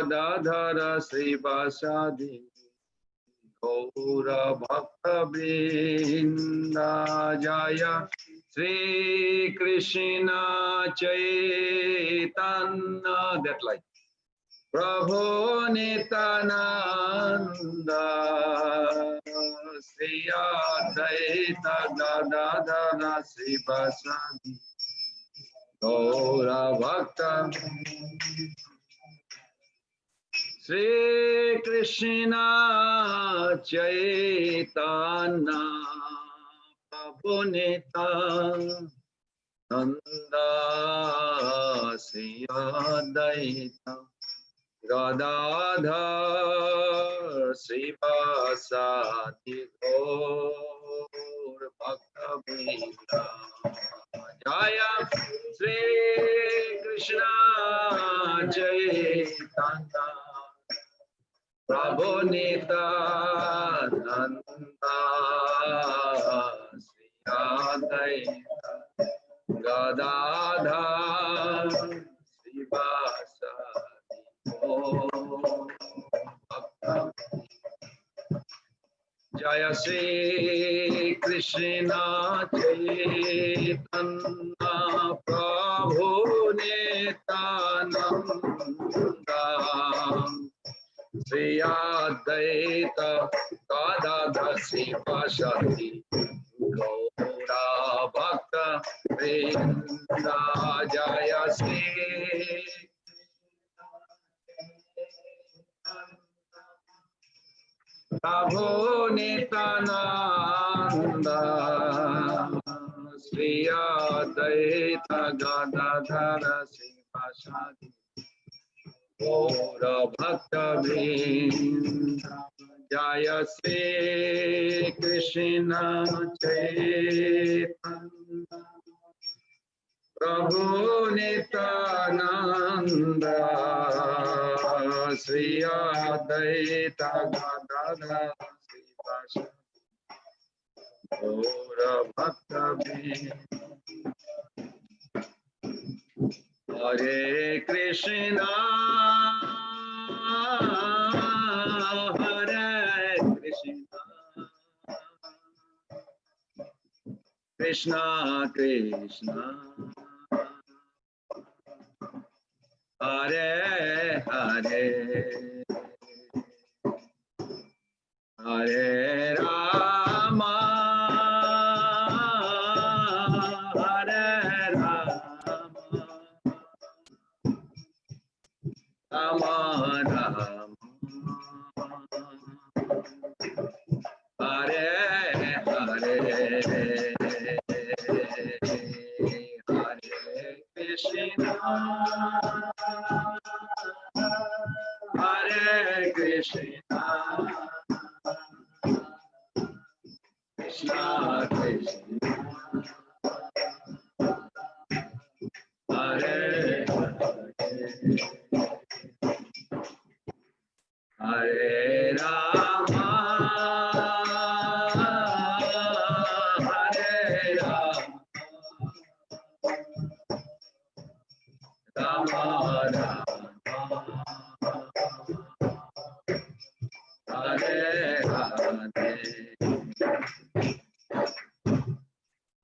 Gadadhara Srivasadi Gaura Bhakta Vrinda Jaya Sri Krishna Chaitanya. That like Prabhu Nityananda Sri Advaita Gadadhara Srivasadi Gaura Bhakta Sri Krishna Chaitanya Prabhu Nityananda Sri Advaita Gadadhar Srivasadi Gaur Bhakta Vrinda Jaya Sri Krishna Chaitanya Prabhu Nityananda Sri Advaita Gadadhar Srivasadi Jaya Sri Krishna Chaitanya Prabhu Nityananda Sri Advaita Gadadhar Srivasadi Gaura Bhakta Vrinda Jaya Sri Prabhu Nityananda Sri Advaita Gadadhara Srivasadi Gaura Bhakta Vrinda Jaya Sri Krishna Chaitanya Prabhu Nityananda Sri Advaita Gadadhara Srivasadi Gaura Bhakta Vrinda Hare Krishna Hare Krishna Krishna Krishna Hare Hare Hare Rama Hare Rama Rama Rama Hare Hare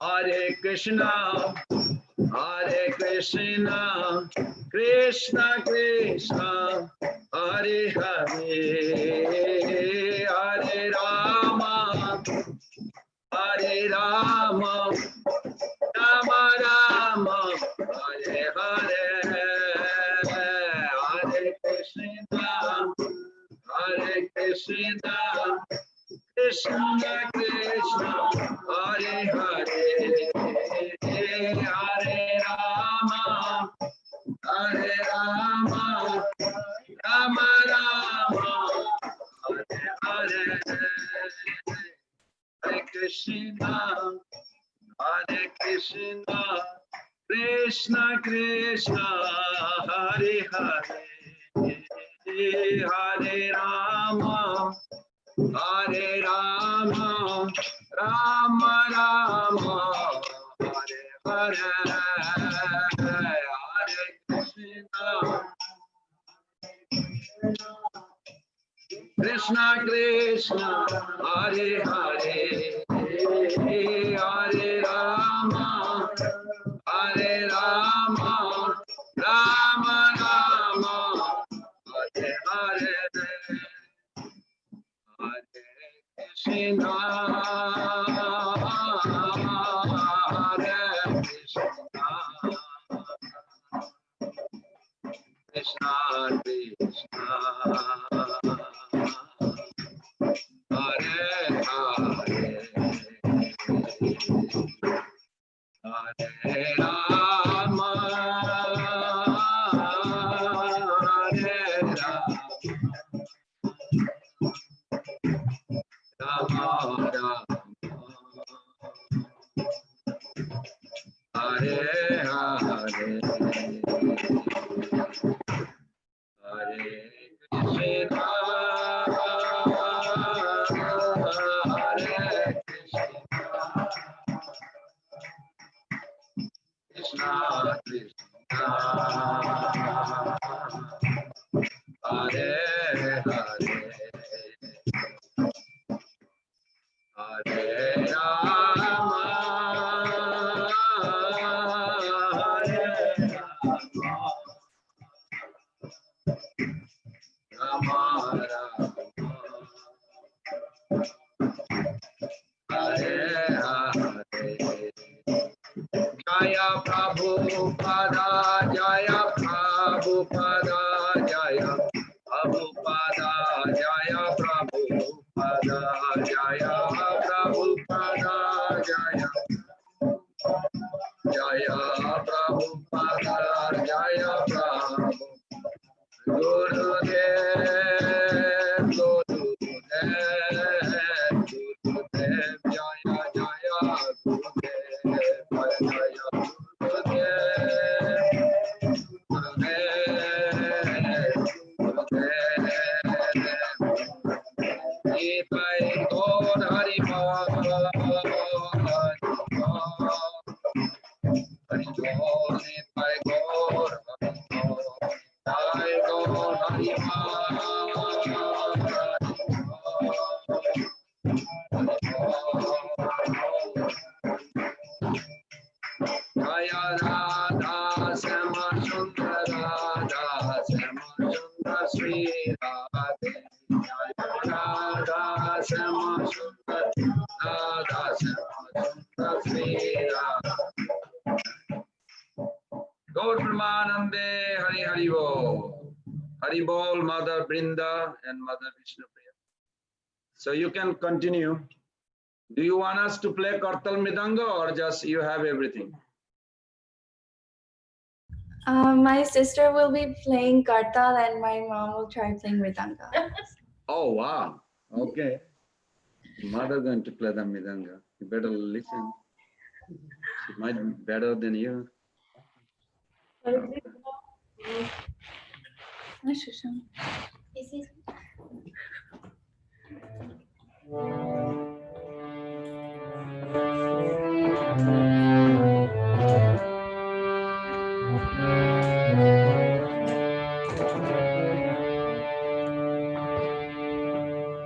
Hare Krishna Hare Krishna Krishna Krishna Hare Hare Rama Hare Rama Rama Rama Hare Hare Hare Krishna Krishna Krishna Hare Hare Hare Rama Rama Rama Hare Hare Hare Krishna Krishna Krishna Hare Hare Hare Rama Rama Rama Rama Hare Hare Hare Krishna Krishna Krishna Hare Hare Hare Rama Rama Rama Hare Hare Hare Krishna Krishna Krishna Hare Hare Hare Rama Hare Rama Rama Rama Hare Hare Hare Krishna Hare Krishna Krishna Krishna Hare Hare Hare Rama Hare Rama Rama Hare Hare Hare Krishna Hare Krishna Krishna Hare Hare Hare Rama Hare Rama Rama Hare Hare Jaya Prabhupada Jaya Prabhupada Jaya Prabhupada Jaya Prabhupada Jaya Prabhupada Jaya Jaya Prabhupada Jaya Prabhupada Gurudev Gurudev Gurudev Jaya Jaya Gurudev Jaya Gurudev Gurudev Nitai Gaur Hari Bol Hari Bol Nitai Gaur Hari Bol Nitai Gaur Jaya Radha Sama Sundara Radha Sama Sundara Sri Radhe Jaya Radha Sama Sundara Radha Sama Sundara Sri Radhe Gaur Pramanande Hari Hari Bol Hari Bol Mother Brinda and Mother Vishnu Priya. So you can continue. Do you want us to play Kartal Mridanga or just you have everything? My sister will be playing kartal and my mom will try playing mridanga. Oh wow! Okay, mother going to play the mridanga. You better listen. She might be better than you. Okay.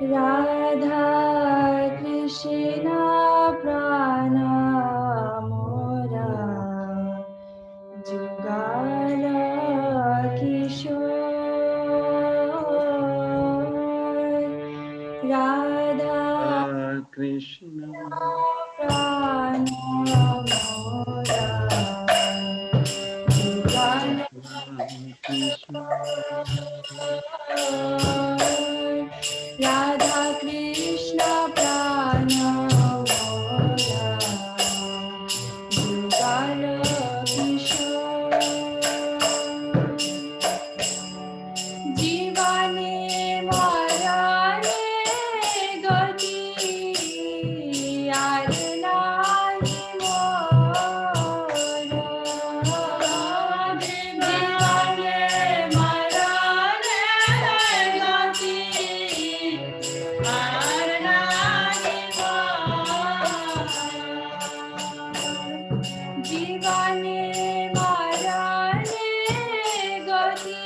Radha Krishna Prana Mora Jugala Kishore Radha Krishna Prana Mora Jugala Krishna Radha Krishna Prana Mora Jugala Kishore Jivane Marane Gati Arnai Mora Jivane Marane Gati Arnai Mora Jivane Marane Gati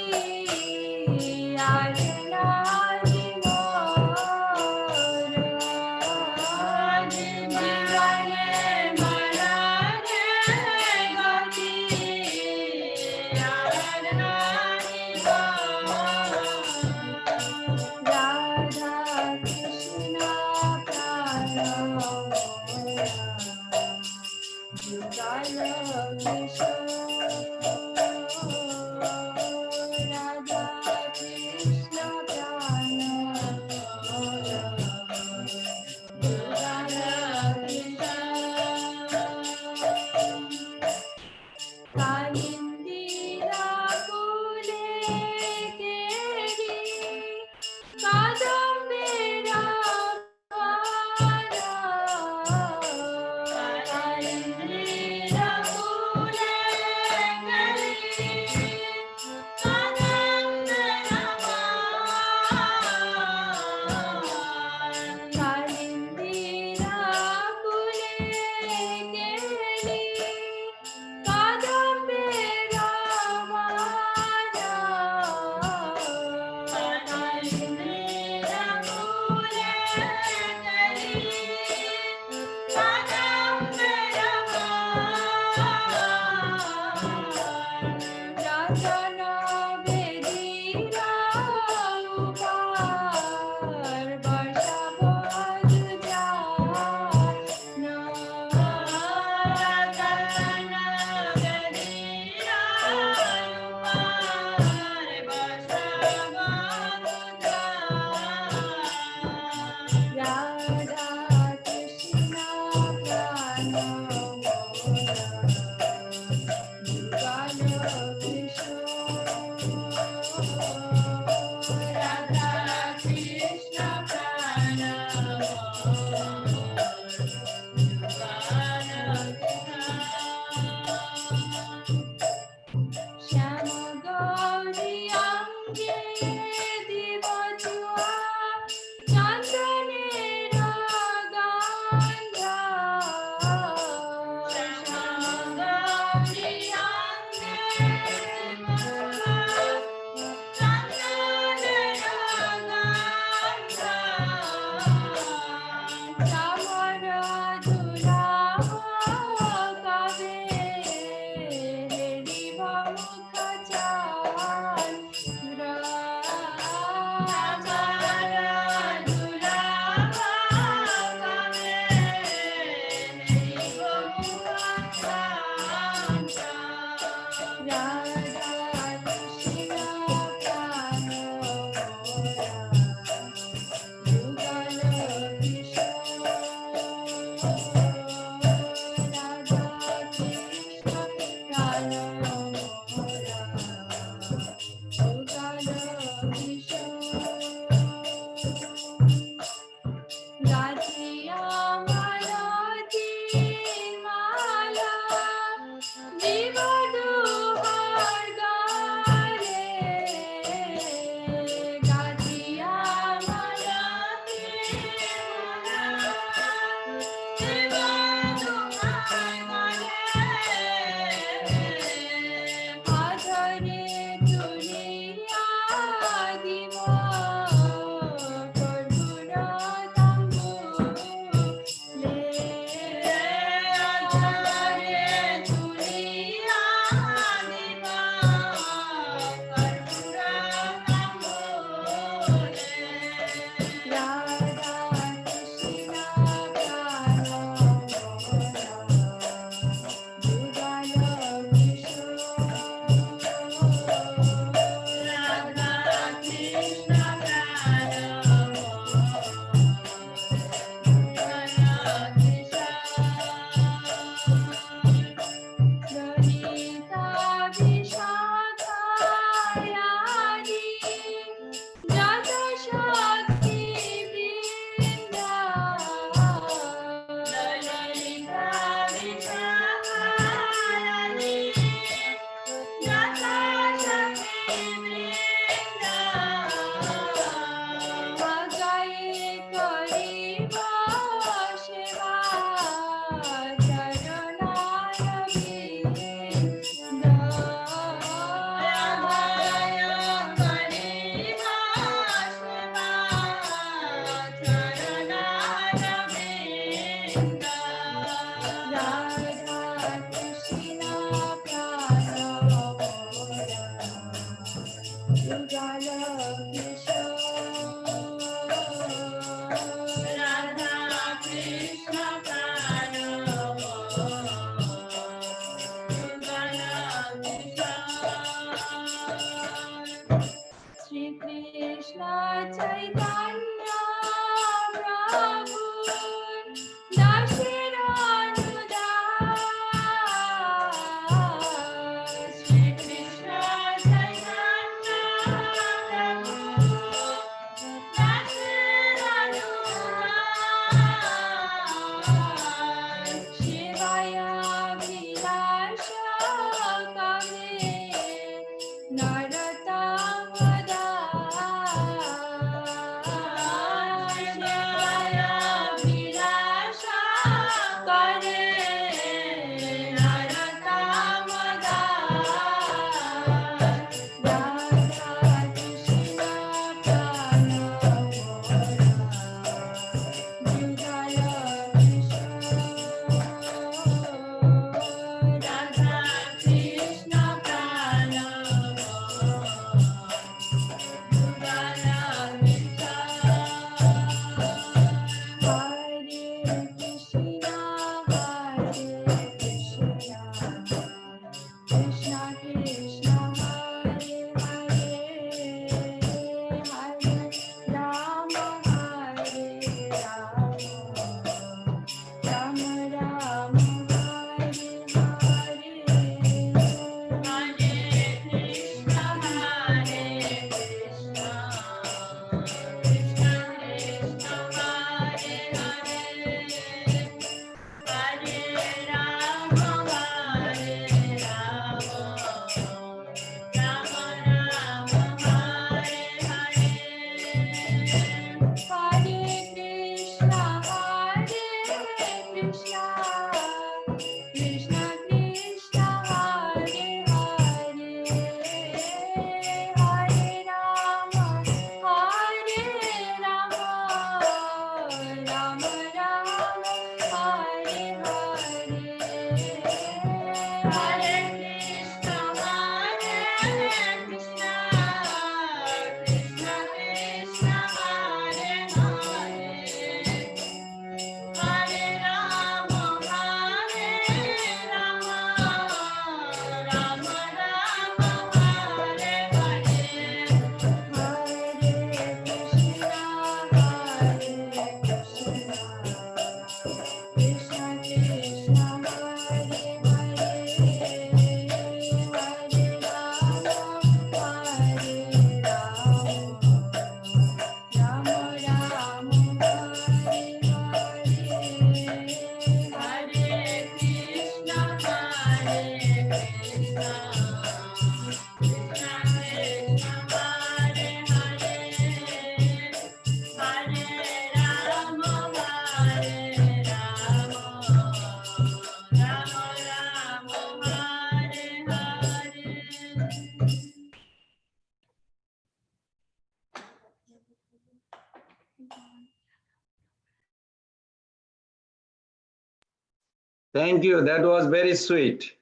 Thank you. That was very sweet.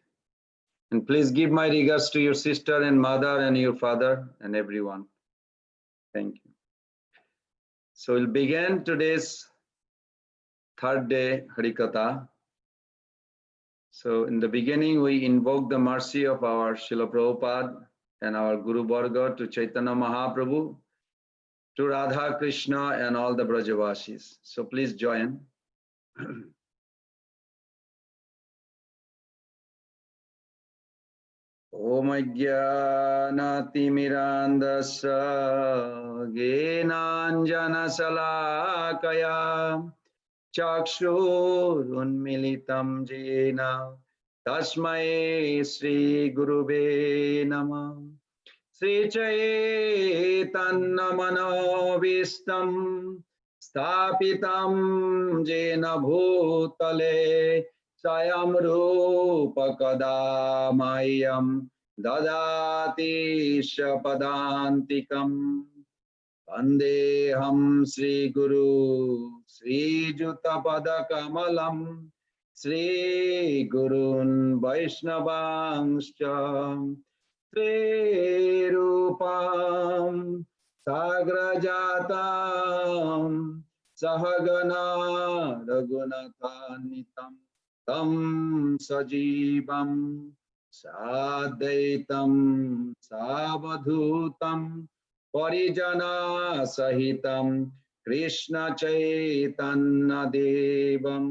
And please give my regards to your sister and mother and your father and everyone. Thank you. So we'll begin today's third day Harikatha. So in the beginning, we invoke the mercy of our Srila Prabhupada and our Guru Varga to Chaitanya Mahaprabhu, to Radha Krishna and all the Brajavasis. So please join. Om Ajnanatirandasya Gnananjana Salakaya Chakshurunmilitam Jena Tasmai Sri Gurube Namah Sri Chaitanya Manovistam Stapitam Jena Bhutale Sayam Rupa Kadamayam Dadati Shapadantikam Vandeham Sri Guru Sri Jutapada Kamalam Sri Gurun Vaishnavangscha Sri Rupam Sagrajatam Sahagana Raghunatanitam Tam Sajivam Sadaitam Savadhutam Parijana Sahitam Krishna Chaitanya Devam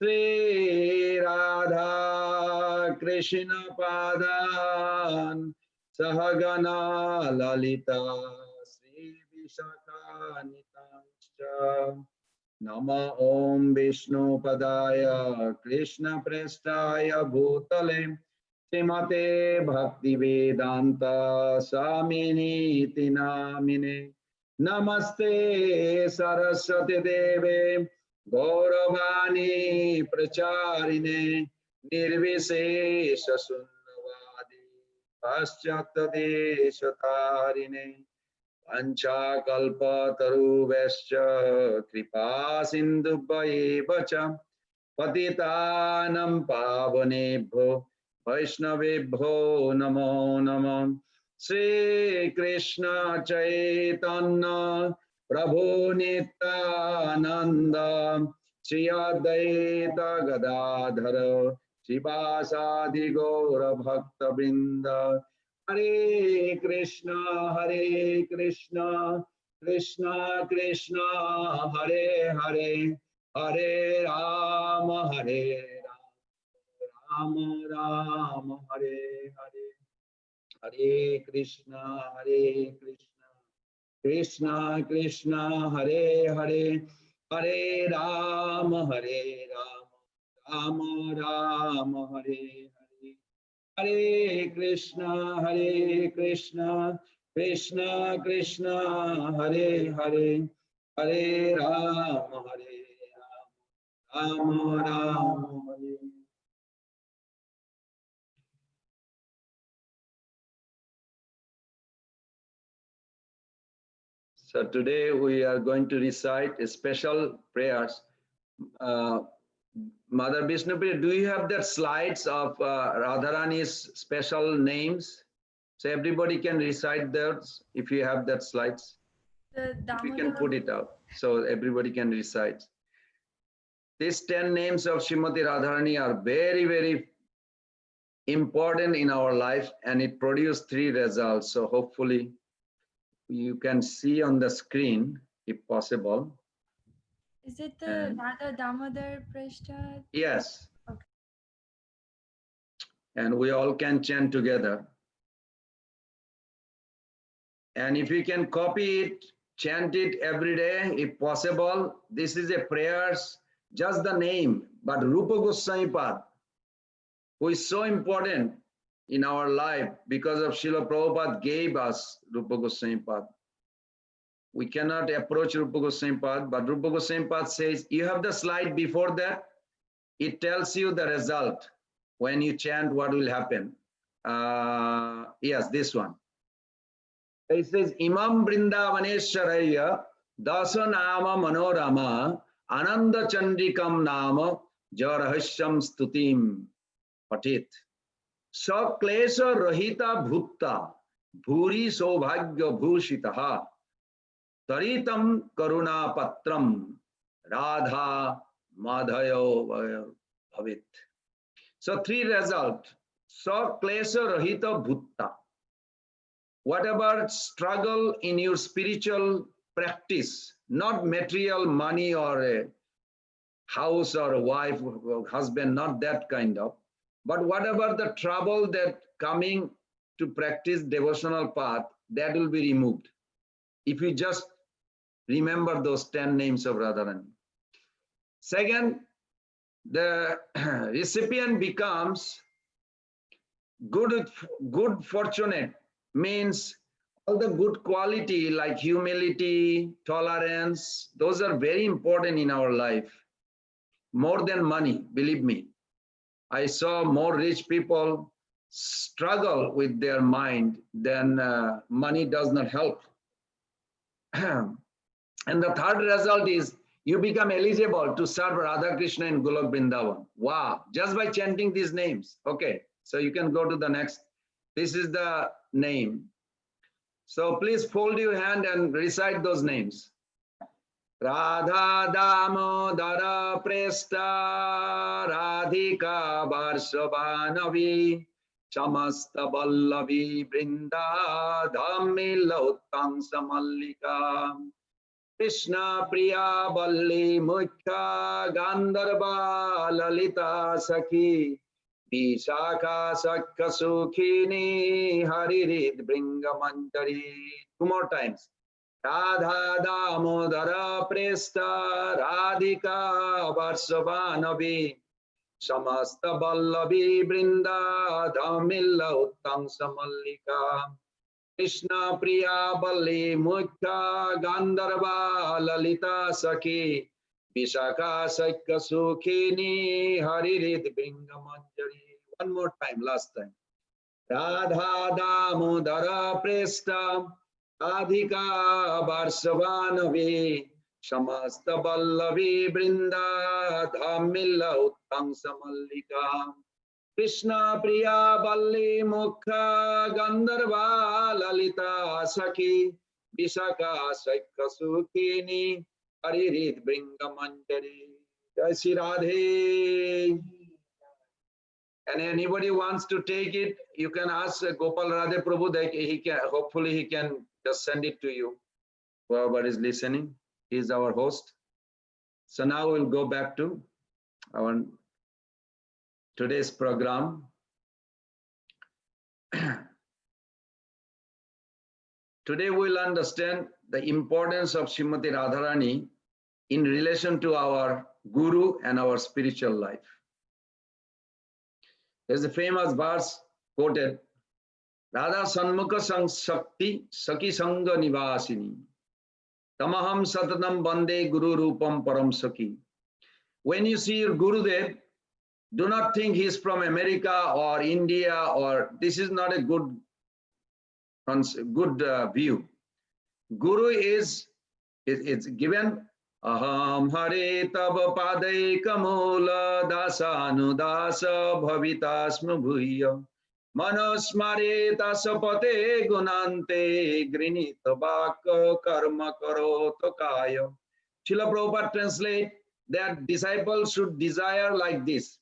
Sri Radha Krishna Padan Sahagana Lalita Sri Vishakanitamscha Nama Om Vishnu Padaya Krishna Prestaya Bhutale Srimate Bhakti Vedanta Swamini Tinamine Namaste Saraswati Deve Gauravani Pracharine Nirvisesha Sunnavadi Paschatya Deshatarine Panchakalpataruvescha Kripa Sindhubhaiva cha Patitanam Pavanebhyo Vaishnavebhyo Namo Namo Sri Krishna Chaitanya Prabhu Nityananda Shri Advaita Gadadhara Shivasadi Gaura Bhakta Vrinda Hare Krishna Krishna Krishna Hare Hare Hare Rama Rama Rama Hare Hare Hare Krishna Krishna Krishna Hare Hare Hare Rama Rama Rama Hare Hare Hare Krishna Krishna Krishna Hare Hare Hare Rama Rama Rama Hare. So today we are going to recite a special prayers. Mother Vishnupriya, do you have the slides of Radharani's special names? So everybody can recite those if you have that slides. We can put it out so everybody can recite. These 10 names of Srimati Radharani are very, very important in our life, and it produced 3 results. So hopefully you can see on the screen if possible. Is it the Radha Damodar Prashta? Yes. Okay. And we all can chant together. And if you can copy it, chant it every day if possible. This is a prayers, just the name, but Rupa Goswami Pad, who is so important in our life because of Srila Prabhupada gave us Rupa Goswami Pad. We cannot approach Rupa Goswami Pad, but Rupa Goswami Pad says, you have the slide before that. It tells you the result. When you chant, what will happen? Yes, this one. It says, Imam Vrindavaneshwaraya Dasa Nama Manorama Ananda Chandikam Nama Jarahasyam Stutim Patit Saklesha Rahita Bhutta Bhuri Sobhagya Bhushitaha Taritam Karuna Patram Radha Madhayo Bhavit. So 3 results. Saklesha Rahita Bhutta. Whatever struggle in your spiritual practice, not material money or a house or a wife or husband, not that kind of, but whatever the trouble that coming to practice devotional path, that will be removed. If you just remember those 10 names of Radharani. Second, the recipient becomes good fortunate, means all the good quality like humility, tolerance, those are very important in our life. More than money, believe me. I saw more rich people struggle with their mind than money does not help. And the third result is you become eligible to serve Radha Krishna in Golok Vrindavan. Wow, just by chanting these names. Okay, so you can go to the next. This is the name. So please fold your hand and recite those names. Radha Damodara Presta Radhika Varshavanavi Chamasta Vallavi Brinda Dhammila Uttang Samallika Krishna Priya Balli Mukha Gandharva Lalita Sakhi Vishakha Sakha Sukhini Haririd Bringamantari. Two more times. Radha Damodara Presta Radhika Varshavanavi Samasta Vallavi Brinda Dhamilla Uttang Samallika Krishna Priya Balli Mukha Gandharva Lalita Sakhi Vishakha Sakha Sukhini Haririd Bringamanjari. One more time, last time. Radha Damodara Presta Radhika Varshavanavi Samasta Vallavi Brinda Dhammilla Uttang Samallika Krishna Priya Balli Mukha Gandharva Lalita Sakhi Vishakha Sakha Sukhini Haririd Bringamanjari. Jai Shri Radhe. And anybody wants to take it, you can ask Gopal Radhe Prabhu that he can, hopefully he can just send it to you. Whoever is listening, he is our host. So now we'll go back to our today's program. Today we'll understand the importance of Srimati Radharani in relation to our Guru and our spiritual life. There's a famous verse quoted, Radha Sanmukha Shakti Saki Sangha Nivasini Tamaham Satatam Bande Guru Rupam Param Saki. When you see your Gurudev, do not think he's from America or India, or this is not a good view. Guru is, it's given, Aham Hare Tava Padai Kamula Dasanu Dasa Bhavitasma Bhuya Manasmare Tasapate Gunante Grinita Bhaka Karma Karo Tokaya. Srila Prabhupada translate that disciples should desire like this.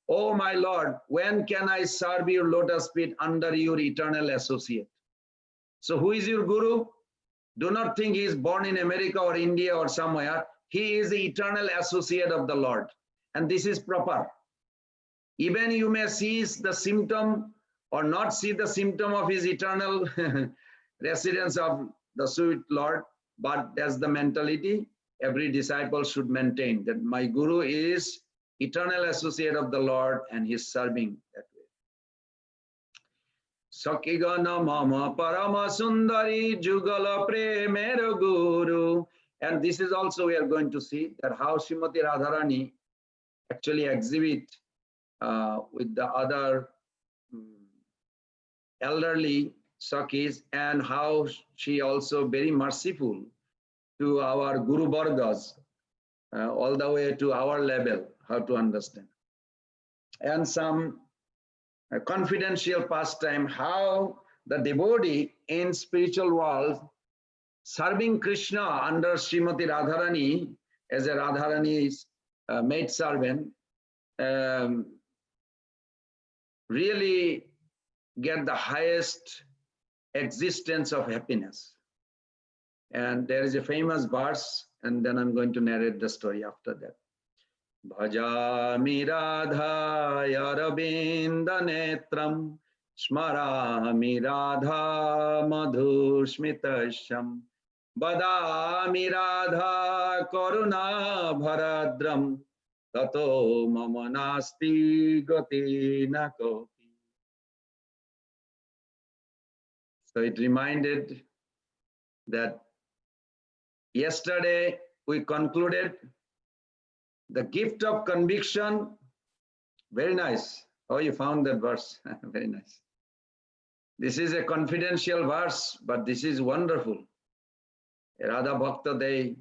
Oh my Lord, when can I serve your lotus feet under your eternal associate? So who is your Guru? Do not think he is born in America or India or somewhere. He is the eternal associate of the Lord. And this is proper. Even you may see the symptom or not see the symptom of his eternal residence of the sweet Lord, but that's the mentality every disciple should maintain, that my Guru is eternal associate of the Lord and he's serving that way. Sakigana mama parama sundari jugala premera guru. And this is also we are going to see that how Srimati Radharani actually exhibit with the other elderly Sakis, and how she also very merciful to our Guru Vargas, all the way to our level, how to understand. And some confidential pastime, how the devotee in spiritual world serving Krishna under Srimati Radharani as a Radharani's maid servant really get the highest existence of happiness. And there is a famous verse, and then I'm going to narrate the story after that. Bhajami Radha Yaravinda Netram Smarami Radha Madhur Smitasham Badami Radha Karuna Bharadram Tato Mama Nasti Gati Nakopi. So it reminded that yesterday we concluded the gift of conviction. Very nice. Oh, you found that verse. Very nice. This is a confidential verse, but this is wonderful. Radha Bhakta Day,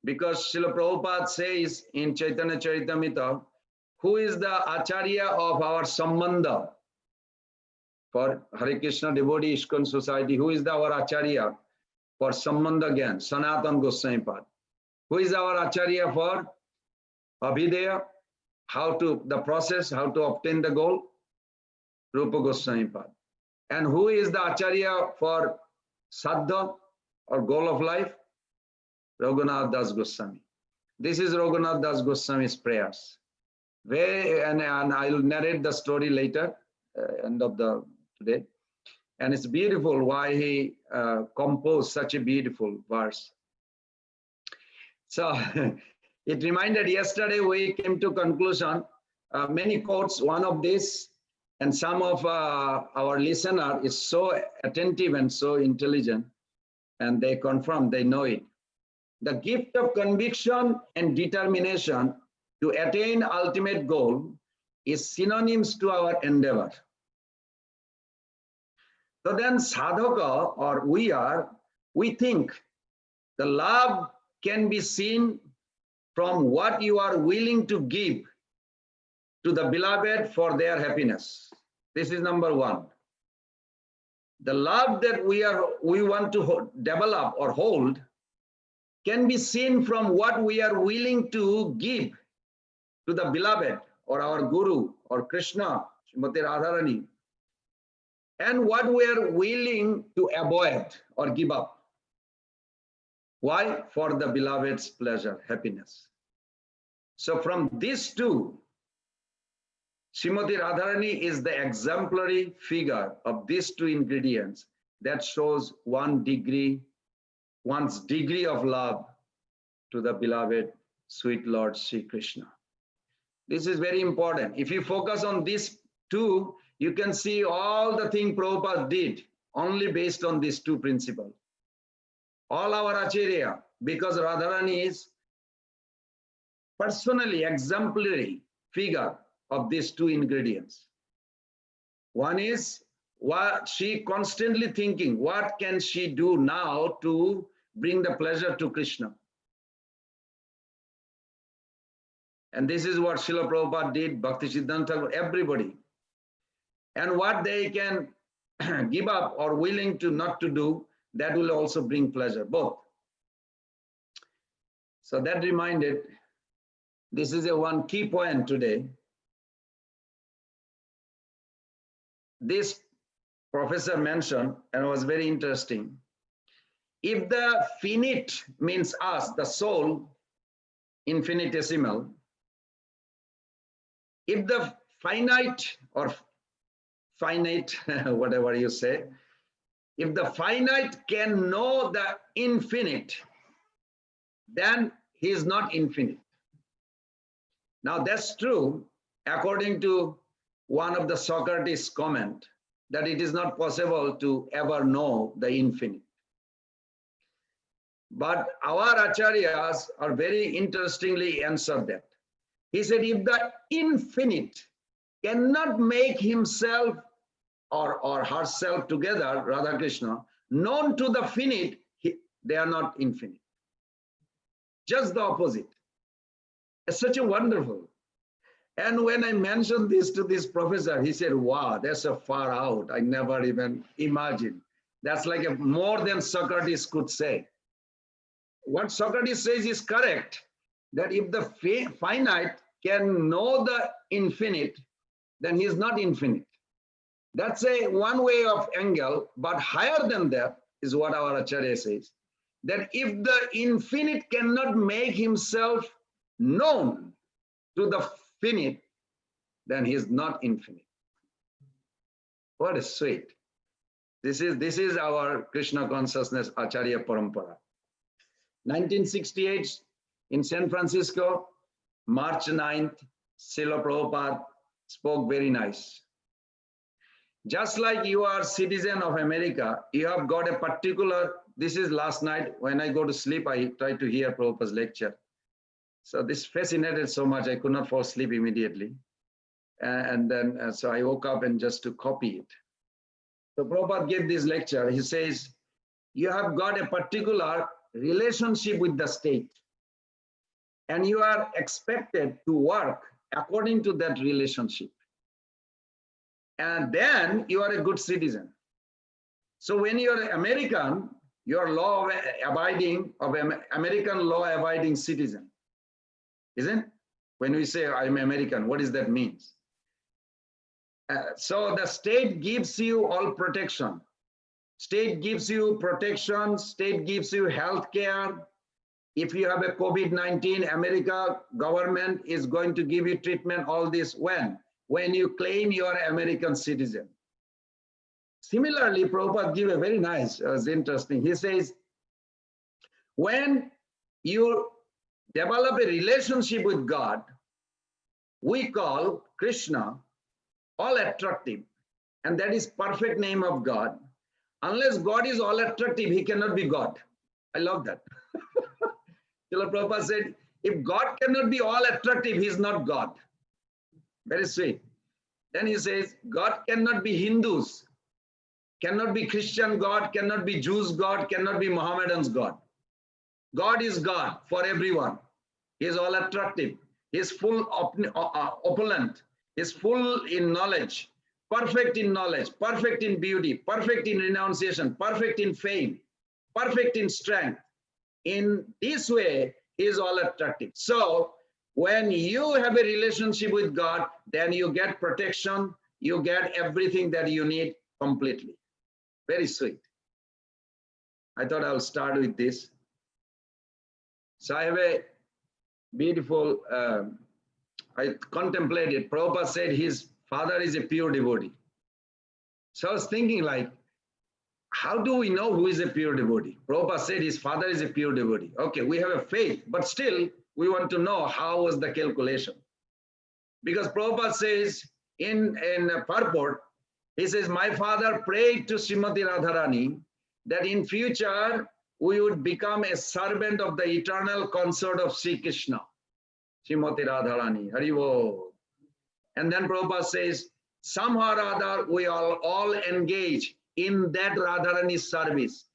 because Srila Prabhupada says in Chaitanya Charitamrita, who is the Acharya of our Sambandha? for Hare Krishna Devotee ISKCON Society? Who is our Acharya for Sambandha Gyan? Sanatan Goswami Pad. Who is our Acharya for Abhideya? How to, the process, how to obtain the goal? Rupa Goswami Pad. And who is the Acharya for Saddha or goal of life? Raghunath Das Goswami. This is Raghunath Das Goswami's prayers. And I'll narrate the story later, end of the today. And it's beautiful why he composed such a beautiful verse. So it reminded yesterday we came to conclusion, many quotes, one of this, and some of our listener is so attentive and so intelligent, and they confirm, they know it. The gift of conviction and determination to attain ultimate goal is synonyms to our endeavor. So then sadhaka, or we think the love can be seen from what you are willing to give to the beloved for their happiness. This is number one. The love that we want to develop or hold can be seen from what we are willing to give to the beloved or our Guru or Krishna, Srimati Radharani, and what we are willing to avoid or give up. Why? For the beloved's pleasure, happiness. So from these two, Srimati Radharani is the exemplary figure of these two ingredients that shows one's degree of love to the beloved sweet Lord Sri Krishna. This is very important. If you focus on these two, you can see all the things Prabhupada did only based on these two principles. All our Acharya, because Radharani is personally exemplary figure of these two ingredients. One is what she constantly thinking, what can she do now to bring the pleasure to Krishna? And this is what Srila Prabhupada did, Bhakti Siddhanta Thakur, everybody. And what they can give up or willing to not to do, that will also bring pleasure, both. So that reminded, this is a one key point today. This professor mentioned, and it was very interesting. If the finite means us, the soul, infinitesimal, if the finite or finite, whatever you say, if the finite can know the infinite, then he is not infinite. Now that's true according to one of the Socrates' comment, that it is not possible to ever know the infinite. But our acharyas are very interestingly answered that. He said, if the infinite cannot make himself or herself together, Radha Krishna, known to the finite, they are not infinite. Just the opposite. It's such a wonderful. And when I mentioned this to this professor, he said, wow, that's a far out. I never even imagined. That's like a more than Socrates could say. What Socrates says is correct, that if the finite can know the infinite, then he is not infinite. That's a one way of angle, but higher than that is what our Acharya says, that if the infinite cannot make himself known to the finite, then he is not infinite. What is sweet. This is our Krishna consciousness Acharya Parampara. 1968 in San Francisco, March 9th, Srila Prabhupada spoke very nice. Just like you are citizen of America, you have got a particular, this is last night, when I go to sleep, I try to hear Prabhupada's lecture. So this fascinated so much, I could not fall asleep immediately. And then, so I woke up and just to copy it. So Prabhupada gave this lecture. He says, you have got a particular relationship with the state, and you are expected to work according to that relationship. and then you are a good citizen. So when you're American, you're American law abiding citizen, isn't it? When we say I'm American, what does that mean? So the state gives you all protection. State gives you protection, state gives you health care. If you have a COVID-19, America government is going to give you treatment, all this when you claim you are American citizen. Similarly, Prabhupada give a very nice, it was interesting. He says, when you develop a relationship with God, we call Krishna all attractive, and that is perfect name of God. Unless God is all attractive, he cannot be God. I love that. Srila Prabhupada said, if God cannot be all attractive, he is not God. Very sweet. Then he says, God cannot be Hindus, cannot be Christian God, cannot be Jews God, cannot be Mohammedans God. God is God for everyone. He is all attractive. He is full opulent. He is full in knowledge, perfect in knowledge, perfect in beauty, perfect in renunciation, perfect in fame, perfect in strength. In this way, he is all attractive. So when you have a relationship with God, then you get protection, you get everything that you need completely. Very sweet. I thought I'll start with this. So I have a beautiful, I contemplated, Prabhupada said his father is a pure devotee. So I was thinking like, how do we know who is a pure devotee? Prabhupada said his father is a pure devotee. Okay, we have a faith, but still we want to know how was the calculation. Because Prabhupada says in purport, he says, my father prayed to Srimati Radharani that in future we would become a servant of the eternal consort of Sri Krishna, Srimati Radharani, Haribo. And then Prabhupada says, somehow or other we all engage in that Radharani service.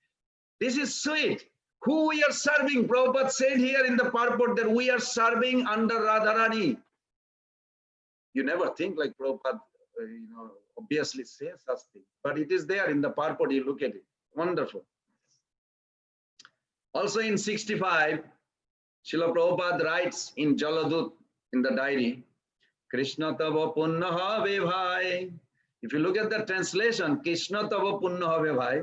This is sweet. Who we are serving? Prabhupada said here in the purport that we are serving under Radharani. You never think like Prabhupada, obviously says such thing, but it is there in the purport. You look at it. Wonderful. Also in 65, Srila Prabhupada writes in Jaladut in the diary, Krishna tava punna have bhai. If you look at the translation, Krishna tava punna have bhai,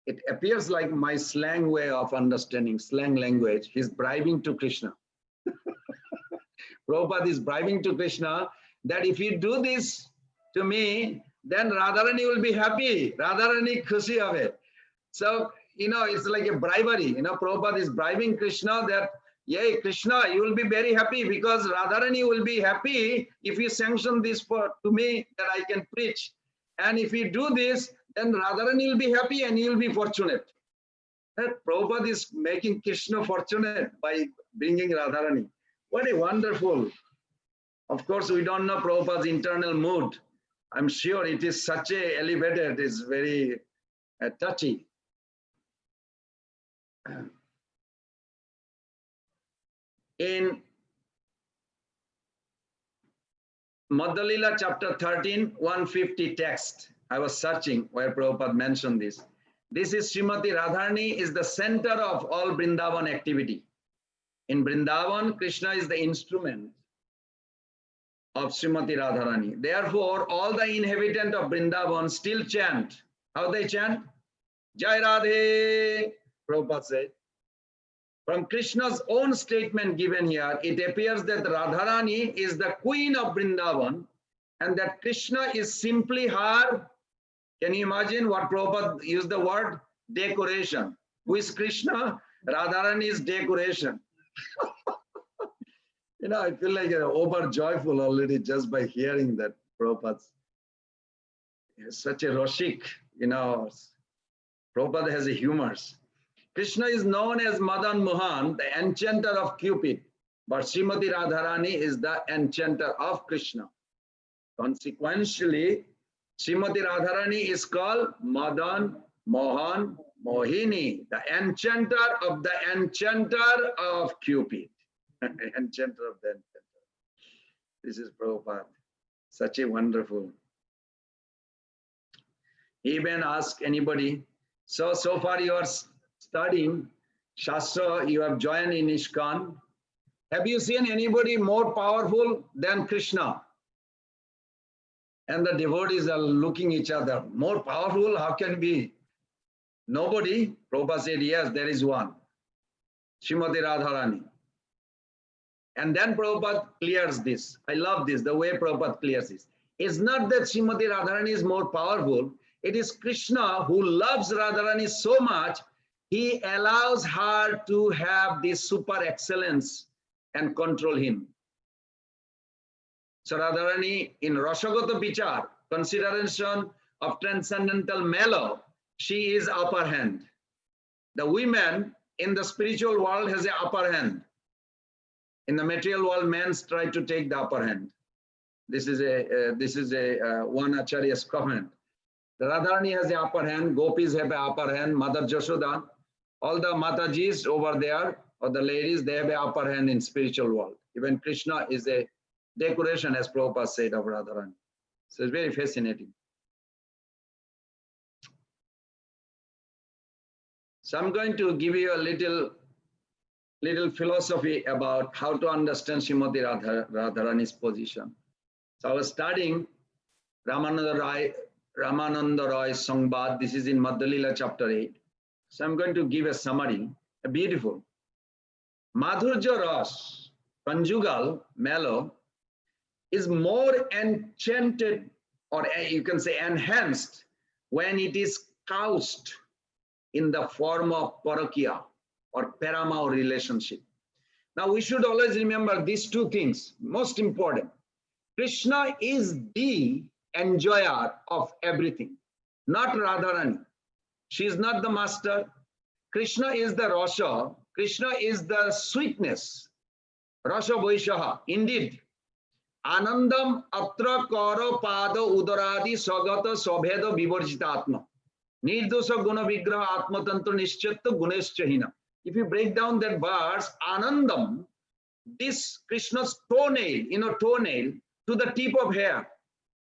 it appears like my slang way of understanding, slang language. He's bribing to Krishna. Prabhupada is bribing to Krishna that if you do this to me, then Radharani will be happy. Radharani khushi have. So, it's like a bribery. Prabhupada is bribing Krishna that, yay, Krishna, you will be very happy because Radharani will be happy if you sanction this to me that I can preach. And if you do this, then Radharani will be happy and you will be fortunate. That Prabhupada is making Krishna fortunate by bringing Radharani. What a wonderful. Of course, we don't know Prabhupada's internal mood. I'm sure it is such a elevated, it is very touchy. In Madhya-lila chapter 13, 150 text, I was searching where Prabhupada mentioned this. This is Srimati Radharani is the center of all Vrindavan activity. In Vrindavan, Krishna is the instrument of Srimati Radharani. Therefore, all the inhabitants of Vrindavan still chant. How they chant? Jai Radhe, Prabhupada said. From Krishna's own statement given here, it appears that Radharani is the queen of Vrindavan and that Krishna is simply her. Can you imagine what Prabhupada used the word? Decoration. Who is Krishna? Radharani is decoration. I feel like over joyful already just by hearing that Prabhupada. Such a Rashik, Prabhupada has a humors. Krishna is known as Madan Mohan, the enchanter of Cupid, but Srimati Radharani is the enchanter of Krishna. Consequently, Srimati Radharani is called Madan Mohan Mohini, the enchanter of the enchanter of Cupid. Enchanter of the enchanter. This is Prabhupada. Such a wonderful. Even ask anybody. So far you are studying Shastra, you have joined in ISKCON. Have you seen anybody more powerful than Krishna? And the devotees are looking each other. More powerful? How can be? Nobody. Prabhupada said, yes, there is one. Srimati Radharani. And then Prabhupada clears this. I love this, the way Prabhupada clears this. It's not that Srimati Radharani is more powerful. It is Krishna who loves Radharani so much, he allows her to have this super excellence and control him. So Radharani in Rasagata Vichar, consideration of transcendental mellow, she is upper hand. The women in the spiritual world has the upper hand. In the material world, men try to take the upper hand. This is a one Acharya's comment. The Radharani has the upper hand, gopis have the upper hand, Mother Jashoda, all the Matajis over there, or the ladies, they have the upper hand in spiritual world. Even Krishna is a decoration, as Prabhupada said, of Radharani. So it's very fascinating. So I'm going to give you a little philosophy about how to understand Srimati Radharani's position. So I was studying Ramananda Roy's Sangbad. This is in Madhya-lila chapter 8. So I'm going to give a summary, a beautiful. Madhurya Ras, conjugal, mellow, is more enchanted, or you can say enhanced, when it is couched in the form of parakya or paramount relationship. Now we should always remember these two things, most important. Krishna is the enjoyer of everything, not Radharani. She is not the master. Krishna is the Rasa. Krishna is the sweetness. Rasa Vaishaha. Indeed. Anandam atra kara pada udaradi sagata sabheda vivarjita atma. Nirdosha guna vigraha atmatantra nischatta guneschahina. If you break down that verse, Anandam, this Krishna's toenail, toenail to the tip of hair.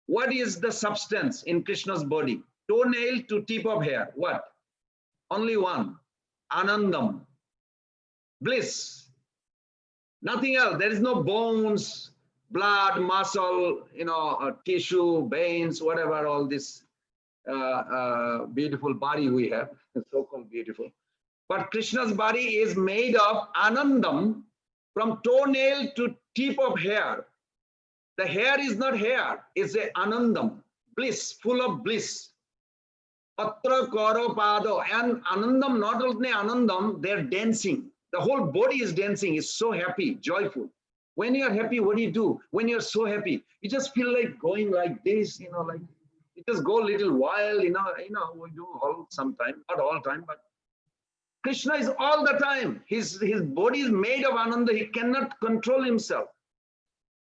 What is the substance in Krishna's body? Toenail to tip of hair. What? Only one. Anandam. Bliss. Nothing else. There is no bones, blood, muscle, tissue, veins, whatever, all this beautiful body we have, so-called beautiful. But Krishna's body is made of Anandam from toenail to tip of hair. The hair is not hair, it's a Anandam, bliss, full of bliss. Patra Karo Pado, and Anandam, not only Anandam, they're dancing. The whole body is dancing, it's so happy, joyful. When you're happy, what do you do? When you're so happy, you just feel like going like this, like you just go a little while, we do all sometime, not all time, but Krishna is all the time. His body is made of Ananda, he cannot control himself.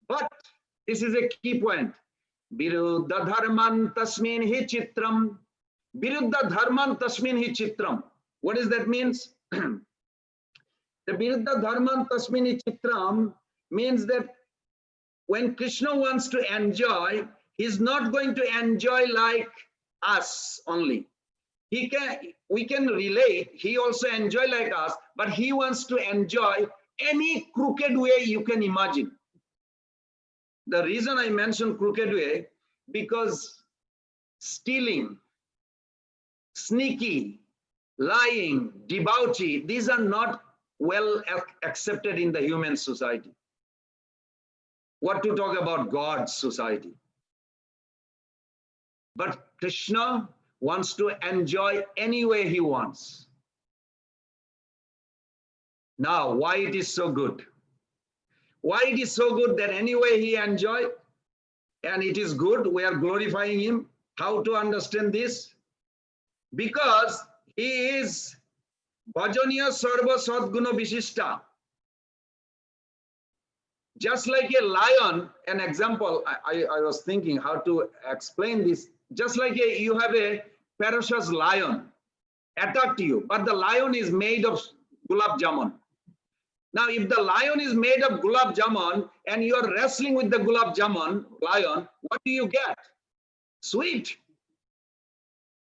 But this is a key point. Viruddha dharman tasmin hi chitram. Viruddha dharman tasmin hi chitram. What does that mean? The Viruddha dharman tasmin hi chitram means that when Krishna wants to enjoy, he's not going to enjoy like us only. We can relate, he also enjoy like us, but he wants to enjoy any crooked way you can imagine. The reason I mention crooked way, because stealing, sneaky, lying, debauchery, these are not well accepted in the human society. What to talk about God's society? But Krishna wants to enjoy any way he wants. Now, why it is so good? Why it is so good that any way he enjoy, and it is good, we are glorifying him. How to understand this? Because he is Bhajaniya Sarva Sadguna Vishishta. Just like a lion, an example, I was thinking how to explain this. Just like you have a ferocious lion attack you, but the lion is made of gulab jamun. Now, if the lion is made of gulab jamun and you are wrestling with the gulab jamun lion, what do you get? Sweet.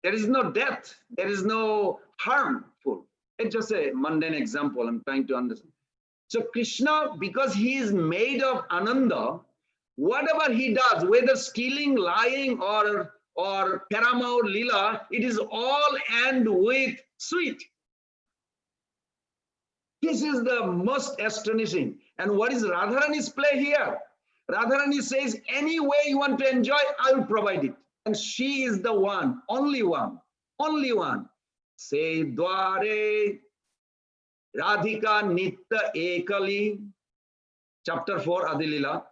There is no death. There is no harmful. It's just a mundane example. I'm trying to understand. So Krishna, because he is made of Ananda, whatever he does, whether stealing, lying, or paramount lila, it is all end with sweet. This is the most astonishing. And what is Radharani's play here? Radharani says, any way you want to enjoy, I will provide it. And she is the one, only one, only one. Say dware Radhika Nitta Ekali, chapter 4, Adilila.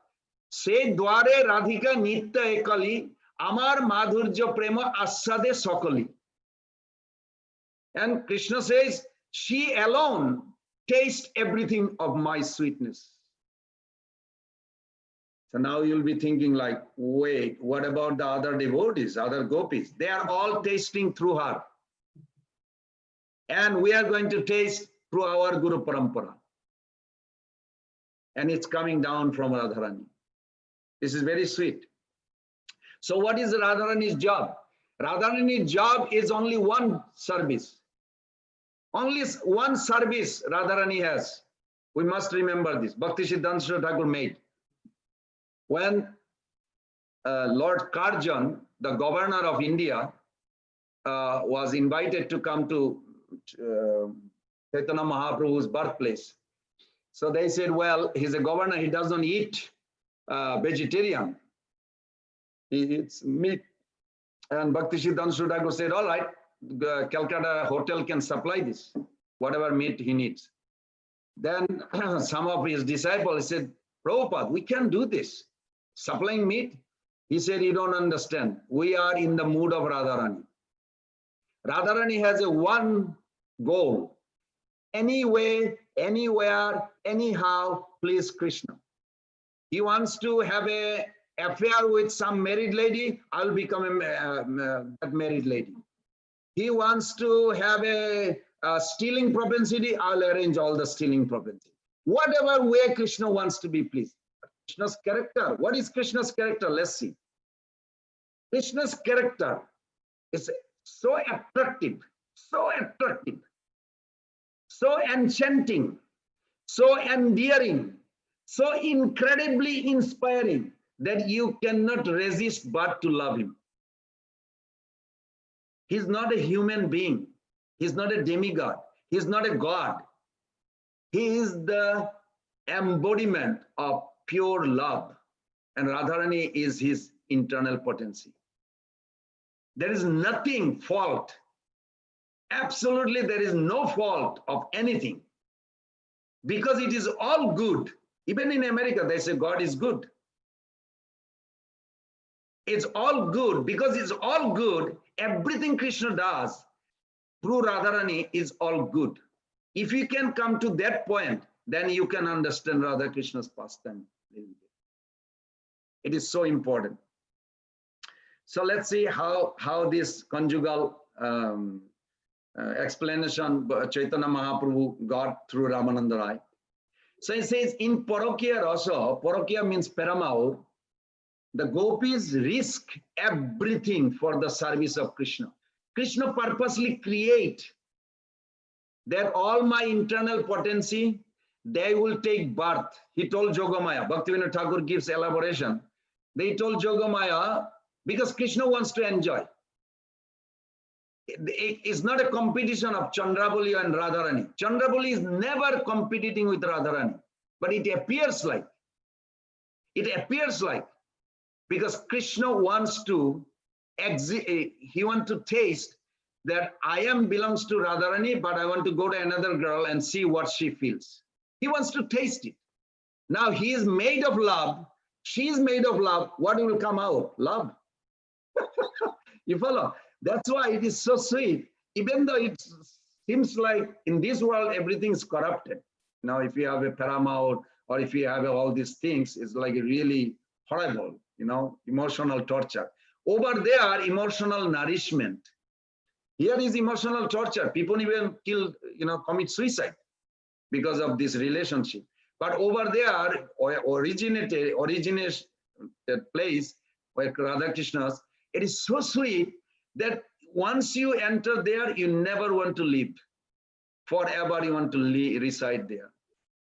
Say dware Radhika Nitta Ekali, Amar Madhurja Prema Asade Sokali. And Krishna says, she alone tastes everything of my sweetness. So now you'll be thinking like, wait, what about the other devotees, other gopis? They are all tasting through her. And we are going to taste through our Guru Parampara. And it's coming down from Radharani. This is very sweet. So what is Radharani's job? Radharani's job is only one service. Only one service Radharani has. We must remember this. Bhakti Siddhanta Thakur made. When Lord Karjan, the governor of India, was invited to come to Chaitanya Mahaprabhu's birthplace. So they said, well, he's a governor, he doesn't eat vegetarian. He eats meat. And Bhakti Siddhanta Thakur said, all right, the Calcutta hotel can supply this, whatever meat he needs. Then some of his disciples said, Prabhupada, we can't do this. Supplying meat? He said, you don't understand. We are in the mood of Radharani. Radharani has a one goal. Anyway, anywhere, anyhow, please Krishna. He wants to have an affair with some married lady, I'll become that married lady. He wants to have a stealing propensity, I'll arrange all the stealing propensity. Whatever way Krishna wants to be pleased. Krishna's character. What is Krishna's character? Let's see. Krishna's character is so attractive, so enchanting, so endearing, so incredibly inspiring that you cannot resist but to love him. He's not a human being. He's not a demigod. He's not a god. He is the embodiment of pure love, and Radharani is his internal potency. There is nothing fault. Absolutely, there is no fault of anything because it is all good. Even in America, they say God is good. It's all good because it's all good. Everything Krishna does through Radharani is all good. If you can come to that point, then you can understand Radha Krishna's pastime. It is so important. So let's see how this conjugal explanation Chaitanya Mahaprabhu got through Ramananda Rai. So he says in Parokya also, Parokya means Paramaur, the gopis risk everything for the service of Krishna. Krishna purposely create that all my internal potency, they will take birth. He told Jogamaya, Bhaktivinoda Thakur gives elaboration. They told Jogamaya, because Krishna wants to enjoy. It is not a competition of Chandrabali and Radharani. Chandrabali is never competing with Radharani, but it appears like. It appears like, because Krishna wants to he wants to taste that I am belongs to Radharani, but I want to go to another girl and see what she feels. He wants to taste it. Now he is made of love. She is made of love. What will come out? Love. You follow? That's why it is so sweet. Even though it seems like in this world, everything is corrupted. Now, if you have a paramount or if you have all these things, it's like really horrible, emotional torture. Over there, emotional nourishment. Here is emotional torture. People even commit suicide because of this relationship. But over there, originated place where Radha Krishna's, it is so sweet that once you enter there, you never want to leave. Forever you want to reside there.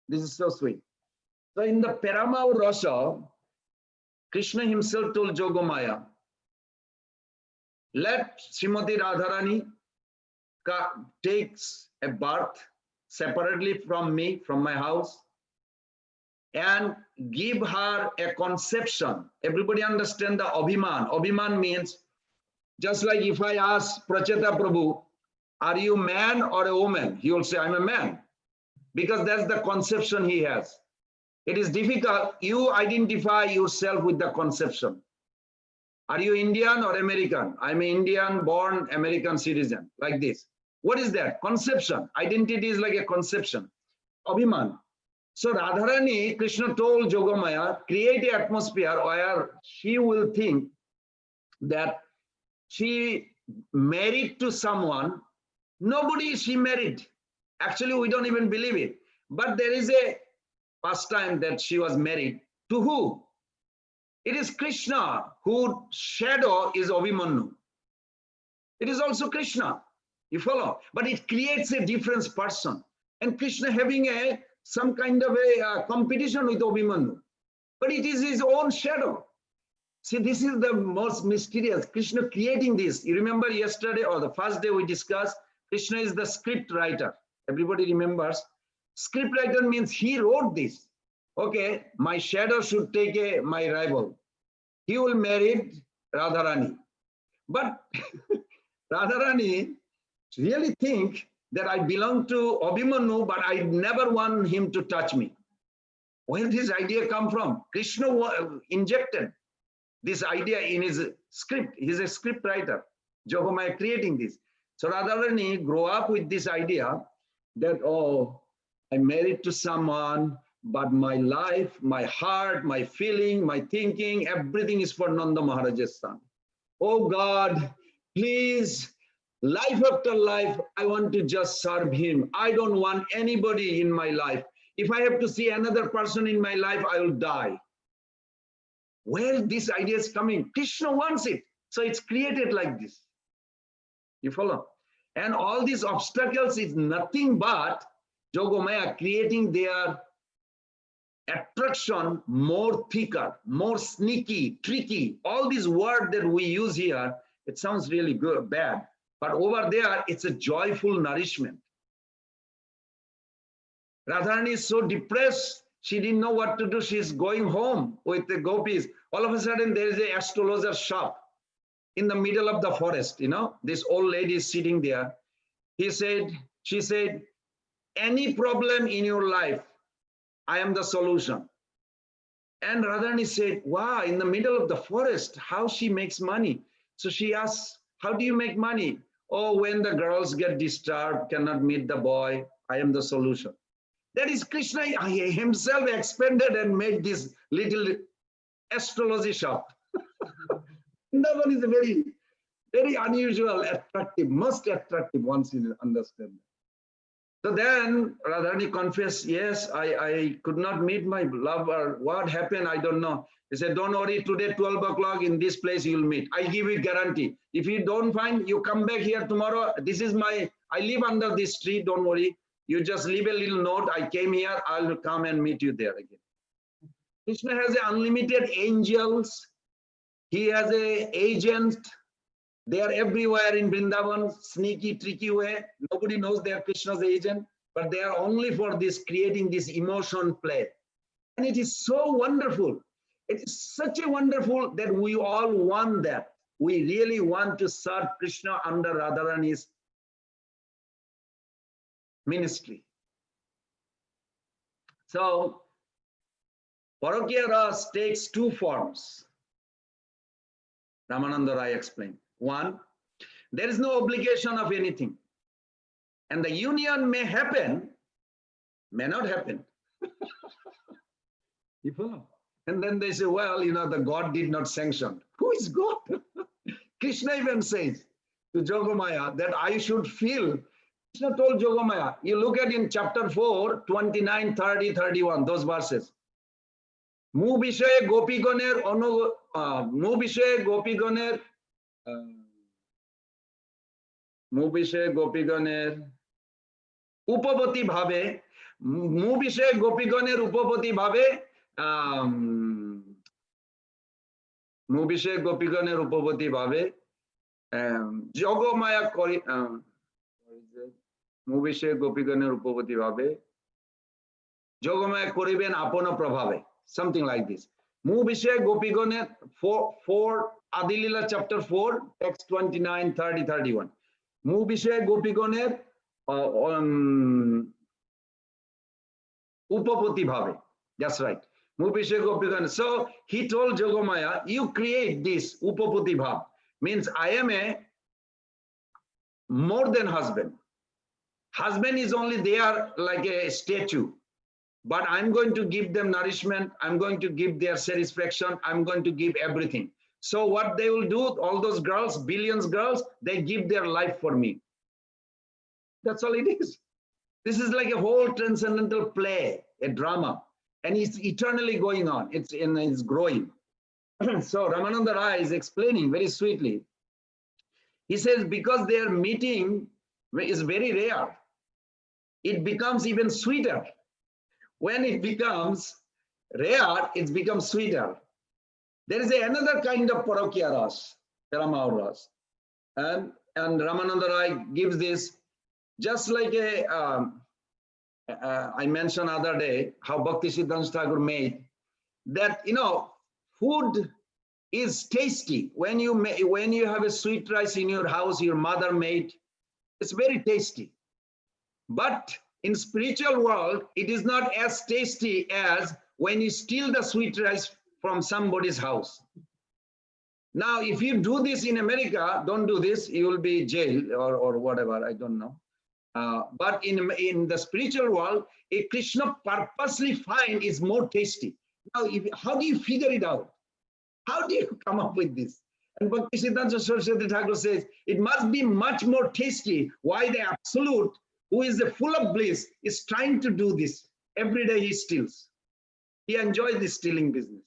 This is so sweet. So in the Paramau Rasa, Krishna himself told Jogomaya, let Srimati Radharani takes a birth separately from me, from my house, and give her a conception. Everybody understand the Abhiman. Abhiman means, just like if I ask Pracheta Prabhu, are you a man or a woman? He will say, I'm a man. Because that's the conception he has. It is difficult. You identify yourself with the conception. Are you Indian or American? I'm an Indian born American citizen, like this. What is that? Conception. Identity is like a conception. Abhiman. So Radharani, Krishna told Jogomaya, create an atmosphere where she will think that she married to someone. Nobody she married. Actually, we don't even believe it. But there is a past time that she was married. To who? It is Krishna, whose shadow is Abhimanyu. It is also Krishna. You follow? But it creates a different person. And Krishna having some kind of a competition with Abhimanyu. But it is his own shadow. See, this is the most mysterious. Krishna creating this. You remember yesterday or the first day we discussed, Krishna is the script writer. Everybody remembers. Script writer means he wrote this. Okay, my shadow should take my rival. He will marry Radharani. But Radharani really think that I belong to Abhimanyu, but I never want him to touch me. Where did this idea come from? Krishna injected this idea in his script. He's a script writer. Jogomaya creating this. So Radharani grew up with this idea that, oh, I'm married to someone, but my life, my heart, my feeling, my thinking, everything is for Nanda Maharaj's son. Oh God, please, life after life, I want to just serve him. I don't want anybody in my life. If I have to see another person in my life, I will die. Where this idea is coming? Krishna wants it. So it's created like this. You follow? And all these obstacles is nothing but Jogomaya creating their attraction more thicker, more sneaky, tricky. All these words that we use here, it sounds really good, bad. But over there, it's a joyful nourishment. Radharani is so depressed, she didn't know what to do. She's going home with the gopis. All of a sudden, there is an astrologer shop in the middle of the forest. You know, this old lady is sitting there. She said, any problem in your life, I am the solution. And Radharani said, wow, in the middle of the forest, how she makes money. So she asks, how do you make money? Oh, when the girls get disturbed, cannot meet the boy, I am the solution. That is Krishna himself expanded and made this little astrology shop. That one is a very, very unusual, attractive, most attractive once you understand. So then Radharani confessed, yes, I could not meet my lover. What happened? I don't know. He said, don't worry, today 12 o'clock in this place you'll meet. I give you guarantee. If you don't find, you come back here tomorrow. This is I live under this tree, don't worry. You just leave a little note. I came here, I'll come and meet you there again. Krishna has unlimited angels. He has an agent. They are everywhere in Vrindavan, sneaky, tricky way. Nobody knows they are Krishna's agent, but they are only for this, creating this emotion play. And it is so wonderful. It is such a wonderful that we all want that. We really want to serve Krishna under Radharani's ministry. So, Parokya Ras takes two forms. Ramananda Rai explained. One, there is no obligation of anything. And the union may happen, may not happen. You follow? And then they say, well, you know, the God did not sanction. Who is God? Krishna even says to Jogomaya that I should feel. Krishna told Jogomaya, you look at in chapter 4, 29, 30, 31, those verses. Mu bishaye gopigoner মুবিষে গোপীগণের উপপতি ভাবে, মুবিষে গোপীগণের উপপতি ভাবে, মুবিষে গোপীগণের উপপতি ভাবে যোগমায়া করি, মুবিষে গোপীগণের উপপতি ভাবে যোগমায়া করিবেন আপন প্রভাবে, something like this. মুবিষে গোপীগণের 4 Adilila chapter 4 text 29, 30, 31. মুবিষে গোপীগণের upapati bhave. That's right. Mupishe Gopigan. So he told Jogomaya, you create this upapati bhav. Means I am a more than husband. Husband is only there like a statue. But I'm going to give them nourishment. I'm going to give their satisfaction. I'm going to give everything. So what they will do, all those girls, billions girls, they give their life for me. That's all it is. This is like a whole transcendental play, a drama, and it's eternally going on. It's growing. So Ramananda Rai is explaining very sweetly. He says because their meeting is very rare, it becomes even sweeter. When it becomes rare, it becomes sweeter. There is another kind of parokya ras, Paramaur ras, and Ramananda Rai gives this. Just like I mentioned other day how Bhakti Siddhanta Thakur made that, food is tasty. When you have a sweet rice in your house, your mother made, it's very tasty. But in spiritual world, it is not as tasty as when you steal the sweet rice from somebody's house. Now, if you do this in America, don't do this, you will be jailed or whatever, I don't know. But in the spiritual world, a Krishna purposely find is more tasty. Now, how do you figure it out? How do you come up with this? And Bhakti Siddhanta Saraswati Thakur says, it must be much more tasty. Why the Absolute, who is the full of bliss, is trying to do this. Every day he steals. He enjoys this stealing business.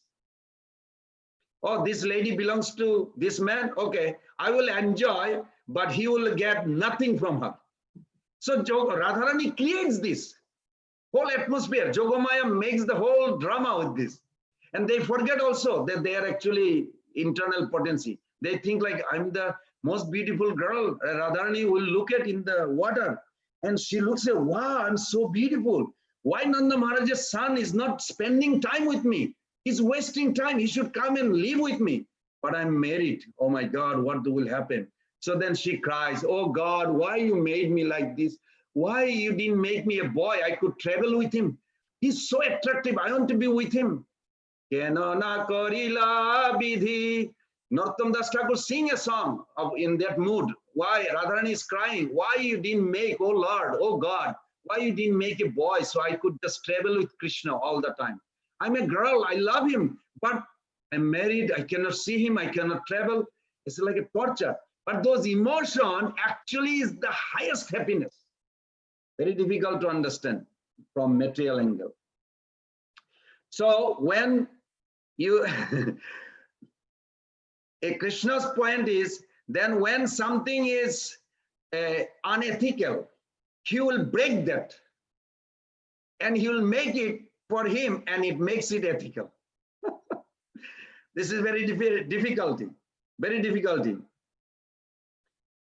Oh, this lady belongs to this man? Okay, I will enjoy, but he will get nothing from her. So Radharani creates this whole atmosphere. Jogomaya makes the whole drama with this. And they forget also that they are actually internal potency. They think like, I'm the most beautiful girl. Radharani will look at in the water and she looks at, wow, I'm so beautiful. Why Nanda Maharaj's son is not spending time with me? He's wasting time. He should come and live with me. But I'm married. Oh my God, what will happen? So then she cries, oh God, why you made me like this? Why you didn't make me a boy? I could travel with him. He's so attractive. I want to be with him. Narottam Das Thakur sing a song in that mood. Why? Radharani is crying. Why you didn't make, oh Lord, oh God, why you didn't make a boy so I could just travel with Krishna all the time? I'm a girl, I love him, but I'm married, I cannot see him, I cannot travel. It's like a torture. But those emotions actually is the highest happiness. Very difficult to understand from material angle. So when you, a Krishna's point is, then when something is unethical, he will break that and he will make it for him and it makes it ethical. This is very difficulty, very difficulty.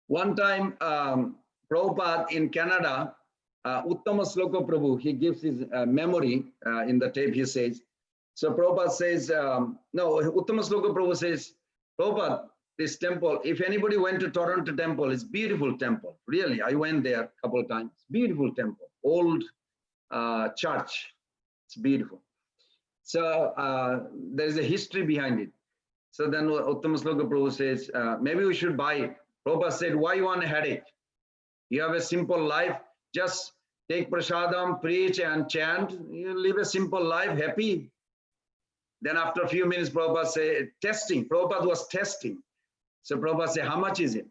One time, Prabhupada in Canada, Uttama Sloka Prabhu, he gives his memory in the tape, he says. So Prabhupada says, no, Uttama Sloka Prabhu says, Prabhupada, this temple, if anybody went to Toronto temple, it's beautiful temple. Really, I went there a couple of times. Beautiful temple, old church. It's beautiful. So there's a history behind it. So then Uttama Sloka Prabhu says, maybe we should buy it. Prabhupada said, why you want a headache? You have a simple life. Just take prasadam, preach and chant. You live a simple life, happy. Then after a few minutes, Prabhupada said, testing. Prabhupada was testing. So Prabhupada said, how much is it?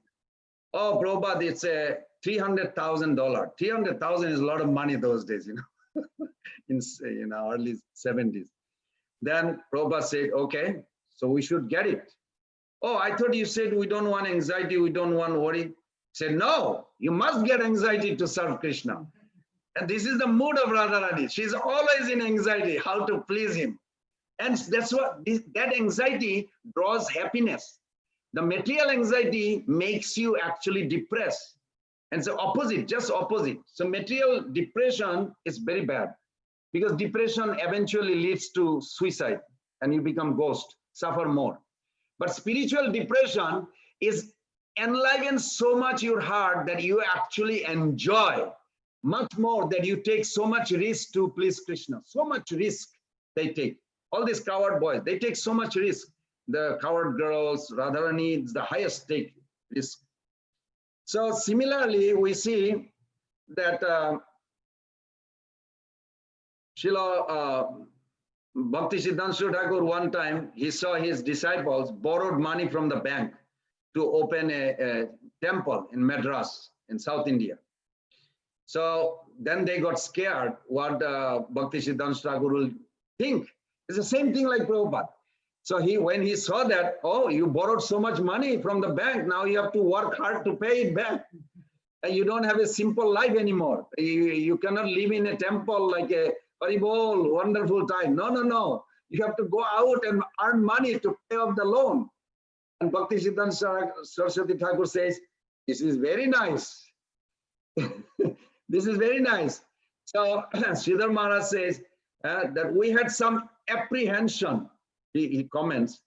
Oh, Prabhupada, it's a $300,000. 300,000 is a lot of money those days, in early 70s. Then Prabhupada said, okay, so we should get it. Oh, I thought you said we don't want anxiety, we don't want worry. Said, no, you must get anxiety to serve Krishna. And this is the mood of Radharani. She's always in anxiety, how to please him. And that's what that anxiety draws happiness. The material anxiety makes you actually depressed. And so opposite, just opposite. So material depression is very bad because depression eventually leads to suicide and you become ghost, suffer more. But spiritual depression is enlivens so much your heart that you actually enjoy much more, that you take so much risk to please Krishna. So much risk they take. All these coward boys, they take so much risk. The coward girls, Radharani, is the highest take risk. So similarly, we see that Srila Bhakti Siddhanta Thakur, one time, he saw his disciples borrowed money from the bank to open a temple in Madras, in South India. So then they got scared what Bhakti Siddhanta Thakur will think. It's the same thing like Prabhupada. So when he saw that, oh, you borrowed so much money from the bank, now you have to work hard to pay it back. And you don't have a simple life anymore. You cannot live in a temple like a Haribol, wonderful time. No, no, no. You have to go out and earn money to pay off the loan. And Bhakti Siddhanta Saraswati Thakur says, this is very nice. This is very nice. So Sridhar Maharaj says that we had some apprehension, he comments,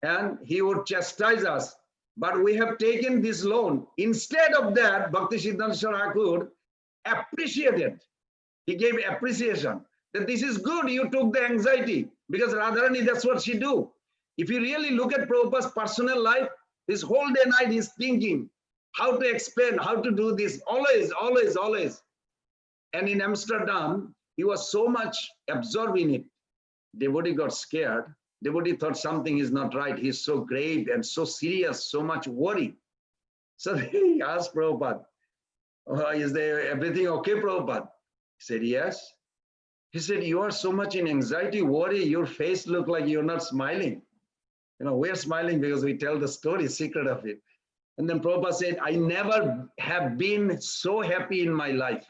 and he would chastise us. But we have taken this loan. Instead of that, Bhakti Siddhanta Thakur appreciated. He gave appreciation that this is good, you took the anxiety, because Radharani, that's what she do. If you really look at Prabhupada's personal life, this whole day night he's thinking how to explain, how to do this, always, always, always. And in Amsterdam, he was so much absorbed in it. Devotee got scared. Devotee thought something is not right. He's so grave and so serious, so much worry. So he asked Prabhupada, oh, is there everything okay, Prabhupada? He said, yes. He said, you are so much in anxiety, worry, your face look like you're not smiling. You know, we're smiling because we tell the story, secret of it. And then Prabhupada said, I never have been so happy in my life.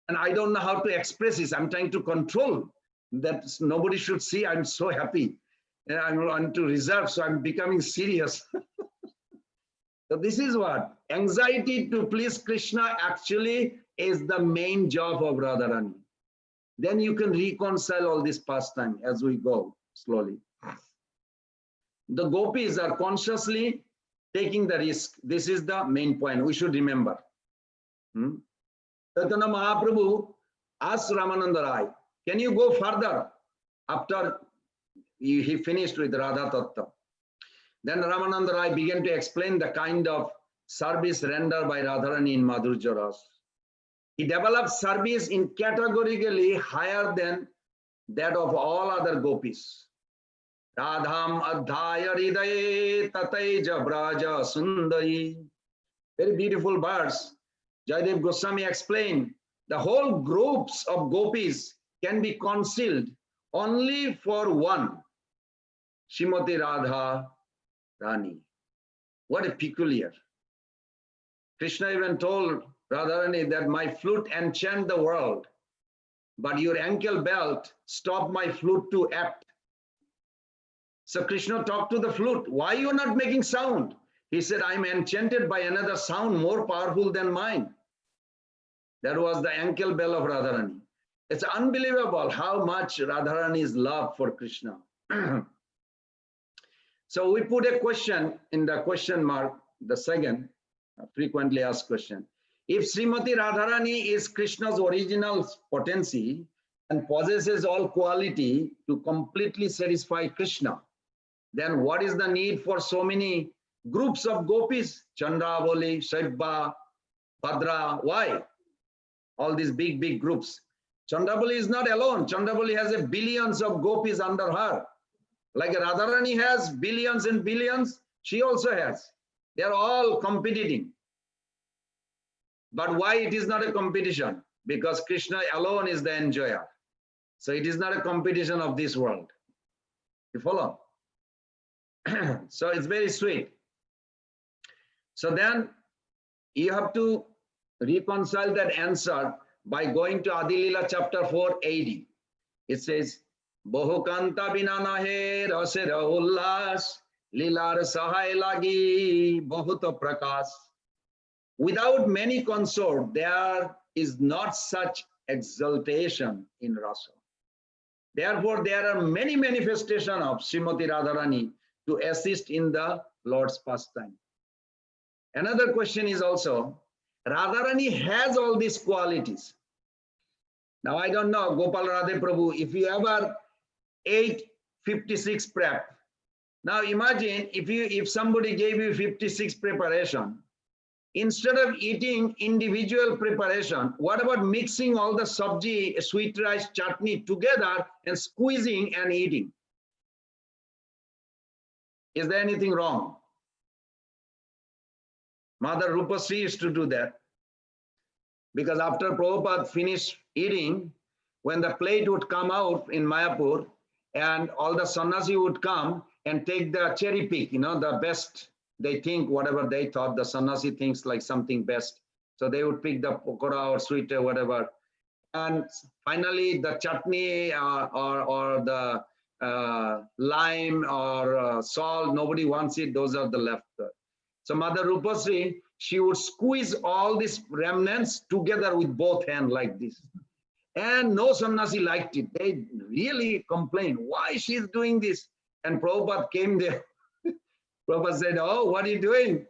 And I don't know how to express this. I'm trying to control that nobody should see I'm so happy. And I'm to reserve, so I'm becoming serious. So this is what? Anxiety to please Krishna actually is the main job of Radharani. Then you can reconcile all this pastime as we go slowly. The gopis are consciously taking the risk. This is the main point we should remember. Chaitanya Mahaprabhu asked Ramananda Rai, can you go further after he finished with Radha Tattva? Then Ramananda Rai began to explain the kind of service rendered by Radharani in Madhurya Ras. He developed service in categorically higher than that of all other gopis. Radham adhaya hridaye tateja braja sundari. Very beautiful verse. Jayadev Goswami explained the whole groups of gopis can be concealed only for one, Srimati Radha Rani. What a peculiar. Krishna even told Radharani that my flute enchant the world, but your ankle belt stopped my flute to act. So Krishna talked to the flute, why are you not making sound? He said, I'm enchanted by another sound more powerful than mine. That was the ankle bell of Radharani. It's unbelievable how much Radharani's love for Krishna. So we put a question in the question mark, the second frequently asked question. If Srimati Radharani is Krishna's original potency and possesses all quality to completely satisfy Krishna, then what is the need for so many groups of gopis? Chandravali, Shaibha, Bhadra, why? All these big, big groups. Chandravali is not alone. Chandravali has billions of gopis under her. Like Radharani has billions and billions, she also has. They are all competing. But why it is not a competition? Because Krishna alone is the enjoyer. So it is not a competition of this world. You follow? So it's very sweet. So then You have to reconcile that answer by going to Adilila chapter 4 AD. It says, Bohukanta binanahe rase rahullas lilar sahai lagi bohuto prakas. Without many consort, there is not such exaltation in rasa. Therefore, there are many manifestations of Srimati Radharani to assist in the Lord's pastime. Another question is also, Radharani has all these qualities. Now, I don't know, Gopal Radhe Prabhu, if you ever ate 56 prep. Now imagine if somebody gave you 56 preparation, instead of eating individual preparation, what about mixing all the sabji, sweet rice, chutney together and squeezing and eating? Is there anything wrong? Mother Rupasri used to do that. Because after Prabhupada finished eating, when the plate would come out in Mayapur, and all the sannyasi would come and take the cherry pick, the best. They think whatever they thought, the sannyasi thinks like something best. So they would pick the pakora or sweet or whatever. And finally, the chutney or the lime or salt, nobody wants it. Those are the left. So Mother Rupasri, she would squeeze all these remnants together with both hands like this. And no sannyasi liked it. They really complained, why she's doing this? And Prabhupada came there. Prabhupada said, oh, what are you doing?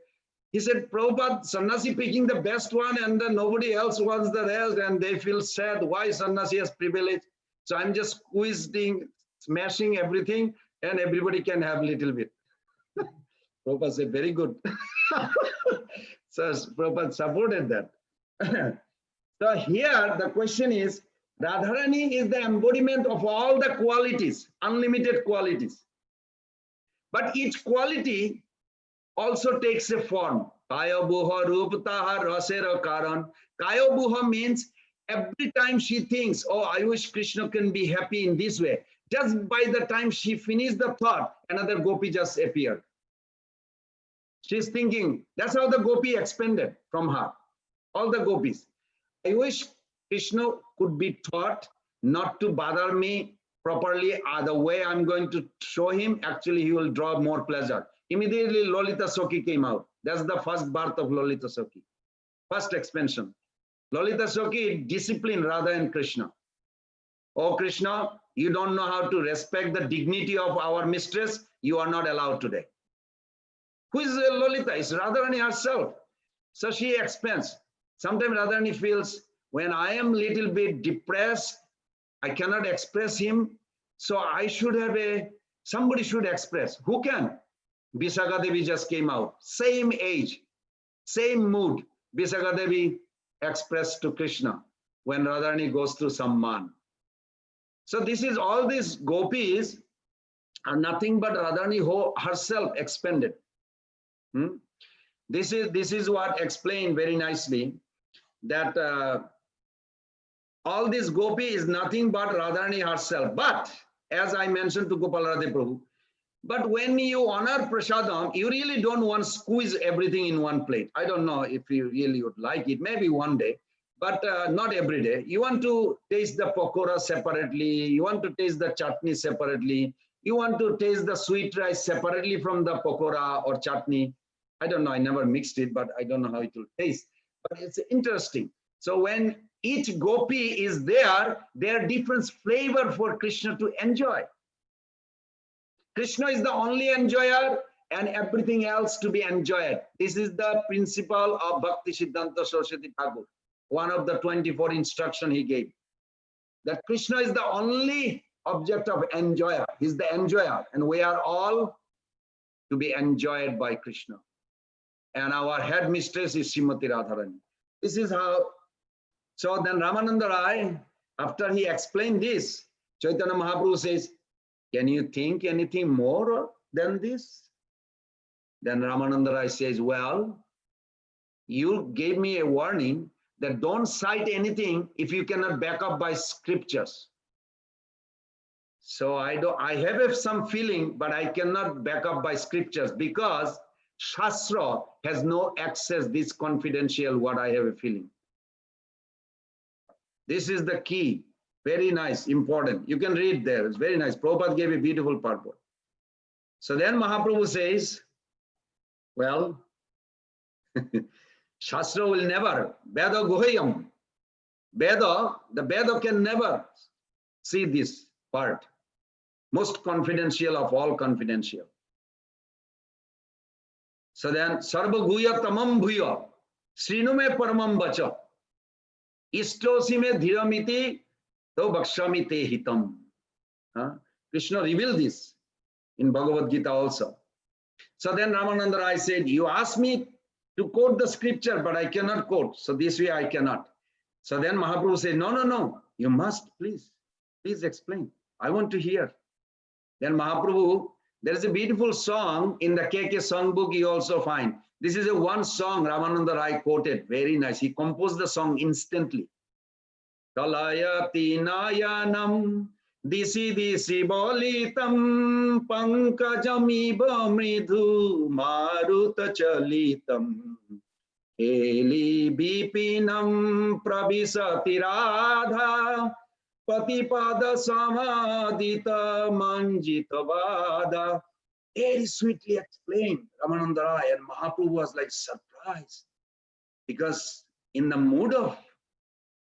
He said, Prabhupada, sannyasi picking the best one and then nobody else wants the rest and they feel sad. Why sannyasi has privilege? So I'm just squeezing, smashing everything and everybody can have a little bit. Prabhupada said, very good. So Prabhupada supported that. So here the question is, Radharani is the embodiment of all the qualities, unlimited qualities. But each quality also takes a form. Kaya buha rupataha rasera karan. Kaya buha means every time she thinks, oh, I wish Krishna can be happy in this way. Just by the time she finished the thought, another gopi just appeared. She's thinking, that's how the gopi expanded from her. All the gopis. I wish Krishna could be taught not to bother me properly. The way I'm going to show him, actually he will draw more pleasure. Immediately Lolita Soki came out. That's the first birth of Lolita Soki. First expansion. Lolita Soki disciplined Radha and Krishna. Oh Krishna, you don't know how to respect the dignity of our mistress. You are not allowed today. Who is Lolita? It's Radharani herself. So she expands. Sometimes Radharani feels, when I am a little bit depressed, I cannot express him. So I should have somebody should express. Who can? Visakha Devi just came out. Same age, same mood. Visakha Devi expressed to Krishna when Radharani goes through some man. So this is all these gopis are nothing but Radharani herself expanded. This is what explained very nicely that all this gopi is nothing but Radharani herself. But as I mentioned to Gopal Radhe Prabhu, but when you honor prasadam, you really don't want to squeeze everything in one plate. I don't know if you really would like it, maybe one day, but not every day. You want to taste the pakora separately. You want to taste the chutney separately. You want to taste the sweet rice separately from the pakora or chutney. I don't know, I never mixed it, but I don't know how it will taste. But it's interesting. So when each gopi is there are different flavor for Krishna to enjoy. Krishna is the only enjoyer and everything else to be enjoyed. This is the principle of Bhakti Siddhanta Saraswati Thakur, one of the 24 instructions he gave. That Krishna is the only object of enjoyer. He's the enjoyer and we are all to be enjoyed by Krishna. And our headmistress is Srimati Radharani. This is how. So then Ramananda Rai, after he explained this, Chaitanya Mahaprabhu says, can you think anything more than this? Then Ramananda Rai says, well, you gave me a warning that don't cite anything if you cannot back up by scriptures. So I have some feeling, but I cannot back up by scriptures because Shastra has no access, this confidential, what I have a feeling. This is the key. Very nice, important. You can read there. It's very nice. Prabhupada gave a beautiful purport. So then Mahaprabhu says, well, Shastra will never, Veda Guhyam. Veda, the Veda can never see this part. Most confidential of all confidential. So then, Sarva Guya Tamam Bhuya, Srinume Paramam Bacha, Istosime Dhiramiti, To Bhakshami Te Hitam. Krishna revealed this in Bhagavad Gita also. So then Ramananda Rai said, you asked me to quote the scripture, but I cannot quote. So this way I cannot. So then Mahaprabhu said, no, no, no, you must, please explain. I want to hear. Then Mahaprabhu, there is a beautiful song in the KK songbook you also find. This is a one song Ramananda Rai quoted, very nice. He composed the song instantly. Kalayati nayanam disi disi bolitam pankajamiba mridhu maruta chalitam Eli bipinam prabhisati radha patipada samadita manjita vada. Very sweetly explained, Ramananda Rai, and Mahaprabhu was like surprised because in the mood of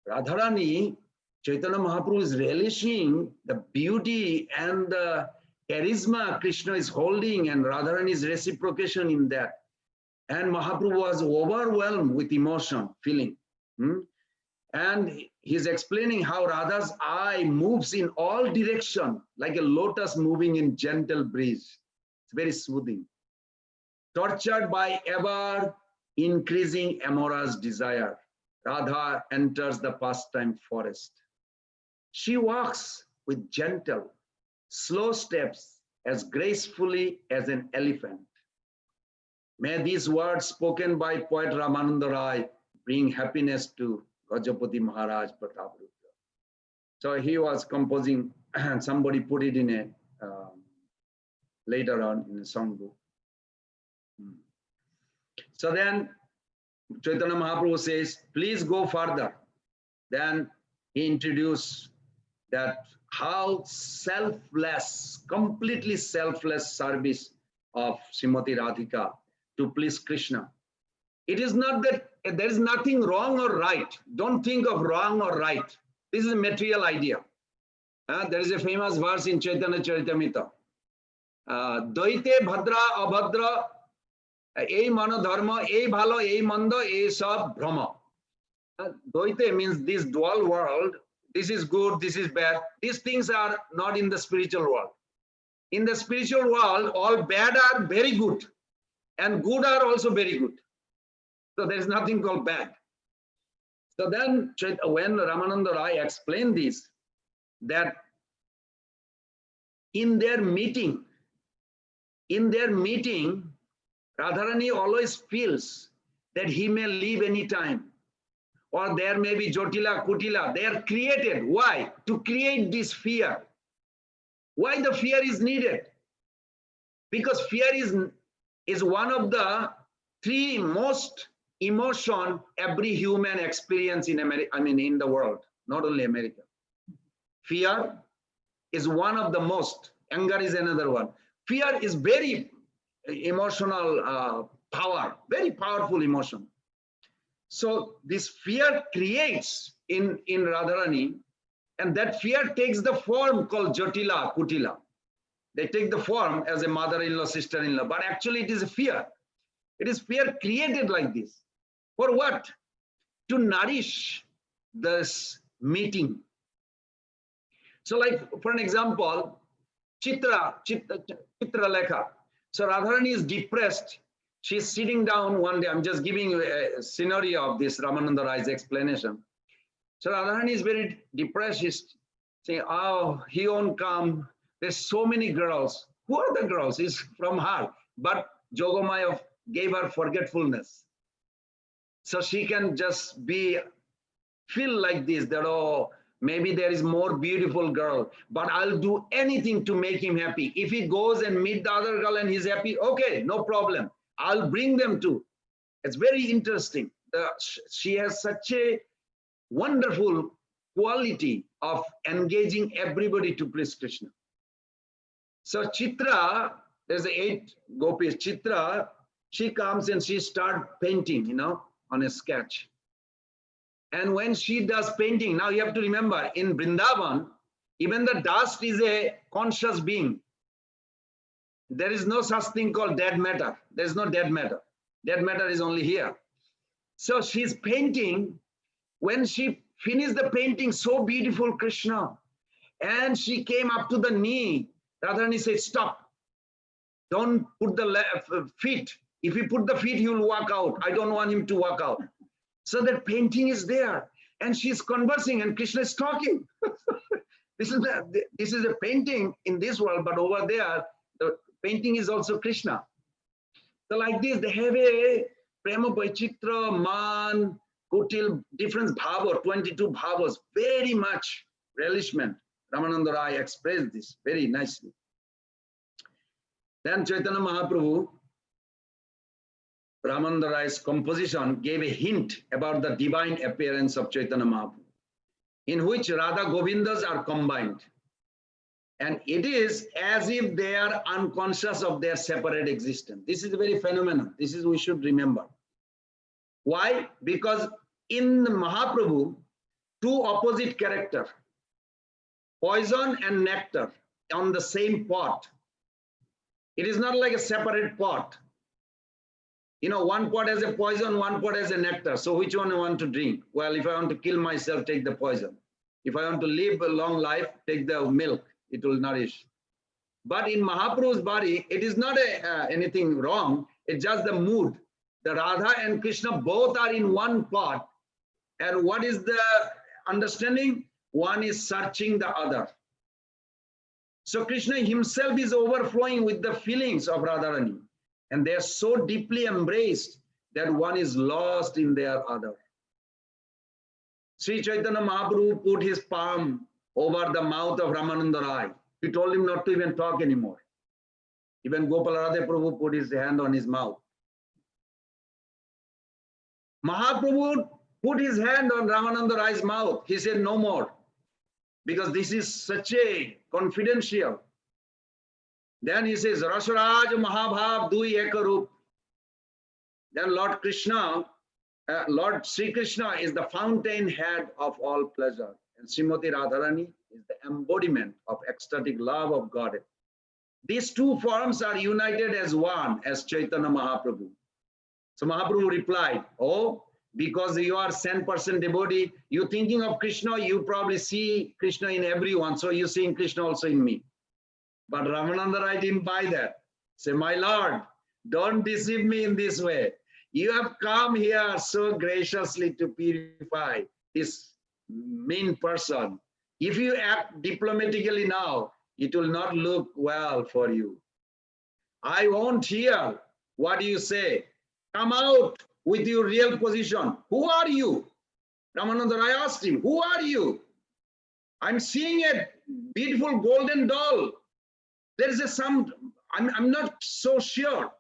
Radharani, Chaitanya Mahaprabhu is relishing the beauty and the charisma Krishna is holding, and Radharani's reciprocation in that. And Mahaprabhu was overwhelmed with emotion, feeling. And he's explaining how Radha's eye moves in all direction, like a lotus moving in gentle breeze. It's very soothing. Tortured by ever increasing amorous desire, Radha enters the pastime forest. She walks with gentle, slow steps as gracefully as an elephant. May these words spoken by poet Ramananda Rai bring happiness to Gajapati Maharaj Prataprudra. So he was composing, and somebody put it in a, later on in a songbook. So then Chaitanya Mahaprabhu says, please go further. Then he introduced that how selfless, completely selfless service of Srimati Radhika to please Krishna. It is not that there is nothing wrong or right. Don't think of wrong or right. This is a material idea. There is a famous verse in Chaitanya Charitamrita. Doite bhadra abhadra ei mano dharma ei bhalo ei mando ei sab brahma. Doite means this dual world. This is good, this is bad. These things are not in the spiritual world. In the spiritual world, all bad are very good and good are also very good. So there is nothing called bad. So then when Ramananda Rai explained this, that in their meeting, Radharani always feels that he may leave any time, or there may be Jotila, Kutila. They are created. Why? To create this fear. Why the fear is needed? Because fear is one of the three most emotion every human experience in America, in the world, not only America. Fear is one of the most. Anger is another one. Fear is very emotional power, very powerful emotion. So this fear creates in Radharani, and that fear takes the form called Jotila, Kutila. They take the form as a mother-in-law, sister-in-law, but actually it is a fear. It is fear created like this. For what? To nourish this meeting. So like, for an example, Chitra Lekha. So Radharani is depressed. She's sitting down one day. I'm just giving you a scenario of this Ramananda Rai's explanation. So Radharani is very depressed. She's saying, oh, he won't come. There's so many girls. Who are the girls? It's from her. But Jogamaya gave her forgetfulness. So she can just feel like this, that, oh, maybe there is more beautiful girl, but I'll do anything to make him happy. If he goes and meet the other girl and he's happy, okay, no problem. I'll bring them too. It's very interesting. She has such a wonderful quality of engaging everybody to please Krishna. So Chitra, there's 8 gopis. Chitra, she comes and she starts painting, you know, on a sketch. And when she does painting, now you have to remember, in Vrindavan, even the dust is a conscious being. There is no such thing called dead matter. There is no dead matter. Dead matter is only here. So she's painting. When she finished the painting, so beautiful Krishna, and she came up to the knee, Radharani said, stop. Don't put the feet. If you put the feet, he will walk out. I don't want him to walk out. So that painting is there, and she's conversing, and Krishna is talking. This is a painting in this world, but over there, the painting is also Krishna. So like this, they have a Prema Vaichitra, Man, Kutil, different bhava, 22 bhavas, very much relishment. Ramananda Rai expressed this very nicely. Then Chaitanya Mahaprabhu, Ramananda Rai's composition gave a hint about the divine appearance of Chaitanya Mahaprabhu, in which Radha Govindas are combined. And it is as if they are unconscious of their separate existence. This is a very phenomenon. This is we should remember. Why? Because in Mahaprabhu, 2 opposite characters, poison and nectar, on the same pot. It is not like a separate pot. You know, one pot has a poison, one pot has a nectar. So which one I want to drink? Well, if I want to kill myself, take the poison. If I want to live a long life, take the milk. It will nourish. But in Mahaprabhu's body, it is not anything wrong. It's just the mood. The Radha and Krishna both are in one pot. And what is the understanding? One is searching the other. So Krishna himself is overflowing with the feelings of Radharani. And they are so deeply embraced that one is lost in their other. Sri Chaitanya Mahaprabhu put his palm over the mouth of Ramananda Rai. He told him not to even talk anymore. Even Gopal Radha Prabhu put his hand on his mouth. Mahaprabhu put his hand on Ramananda Rai's mouth. He said, no more, because this is such a confidential. Then he says, Rasaraj Mahabhav Dui Ekarup. Then Lord Krishna, Lord Sri Krishna is the fountainhead of all pleasure. And Srimati Radharani is the embodiment of ecstatic love of God. These 2 forms are united as one, as Chaitanya Mahaprabhu. So Mahaprabhu replied, oh, because you are 10% devotee, you thinking of Krishna, you probably see Krishna in everyone. So you seeing Krishna also in me. But Ramananda Rai didn't buy that. Say, my Lord, don't deceive me in this way. You have come here so graciously to purify this mean person. If you act diplomatically now, it will not look well for you. I won't hear what you say. Come out with your real position. Who are you? Ramananda Rai asked him, who are you? I'm seeing a beautiful golden doll. There is a sound, I'm not so sure